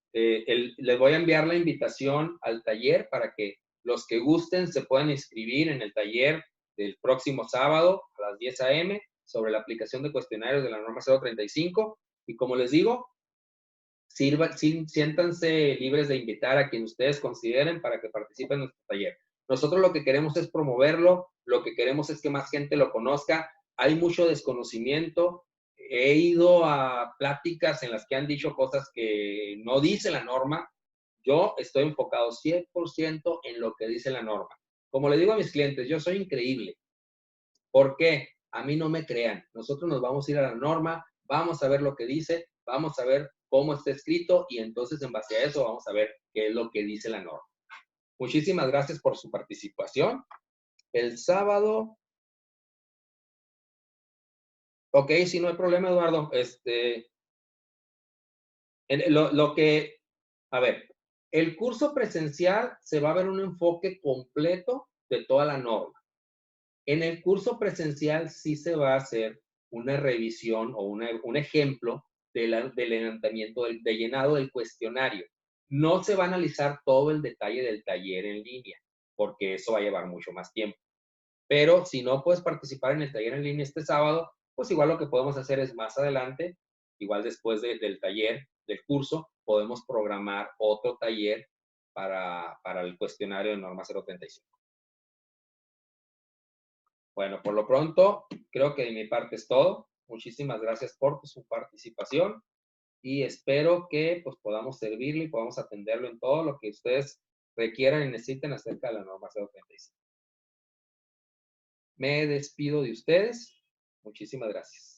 voy a enviar la invitación al taller para que los que gusten se puedan inscribir en el taller del próximo sábado a las 10 a.m. sobre la aplicación de cuestionarios de la norma 035. Y como les digo, siéntanse libres de invitar a quien ustedes consideren para que participen en nuestro taller. Nosotros lo que queremos es promoverlo, lo que queremos es que más gente lo conozca. Hay mucho desconocimiento. He ido a pláticas en las que han dicho cosas que no dice la norma. Yo estoy enfocado 100% en lo que dice la norma. Como le digo a mis clientes, yo soy increíble. ¿Por qué? A mí no me crean. Nosotros nos vamos a ir a la norma, vamos a ver lo que dice, vamos a ver cómo está escrito y entonces en base a eso vamos a ver qué es lo que dice la norma. Muchísimas gracias por su participación. El sábado. Ok, sí, no hay problema, Eduardo. A ver, el curso presencial se va a ver un enfoque completo de toda la norma. En el curso presencial sí se va a hacer una revisión o un ejemplo del levantamiento, de llenado del cuestionario. No se va a analizar todo el detalle del taller en línea, porque eso va a llevar mucho más tiempo. Pero si no puedes participar en el taller en línea este sábado, pues igual lo que podemos hacer es más adelante, igual después del taller, del curso, podemos programar otro taller para el cuestionario de norma 035. Bueno, por lo pronto, creo que de mi parte es todo. Muchísimas gracias por su participación y espero que pues, podamos servirle y podamos atenderlo en todo lo que ustedes requieran y necesiten acerca de la norma 035. Me despido de ustedes. Muchísimas gracias.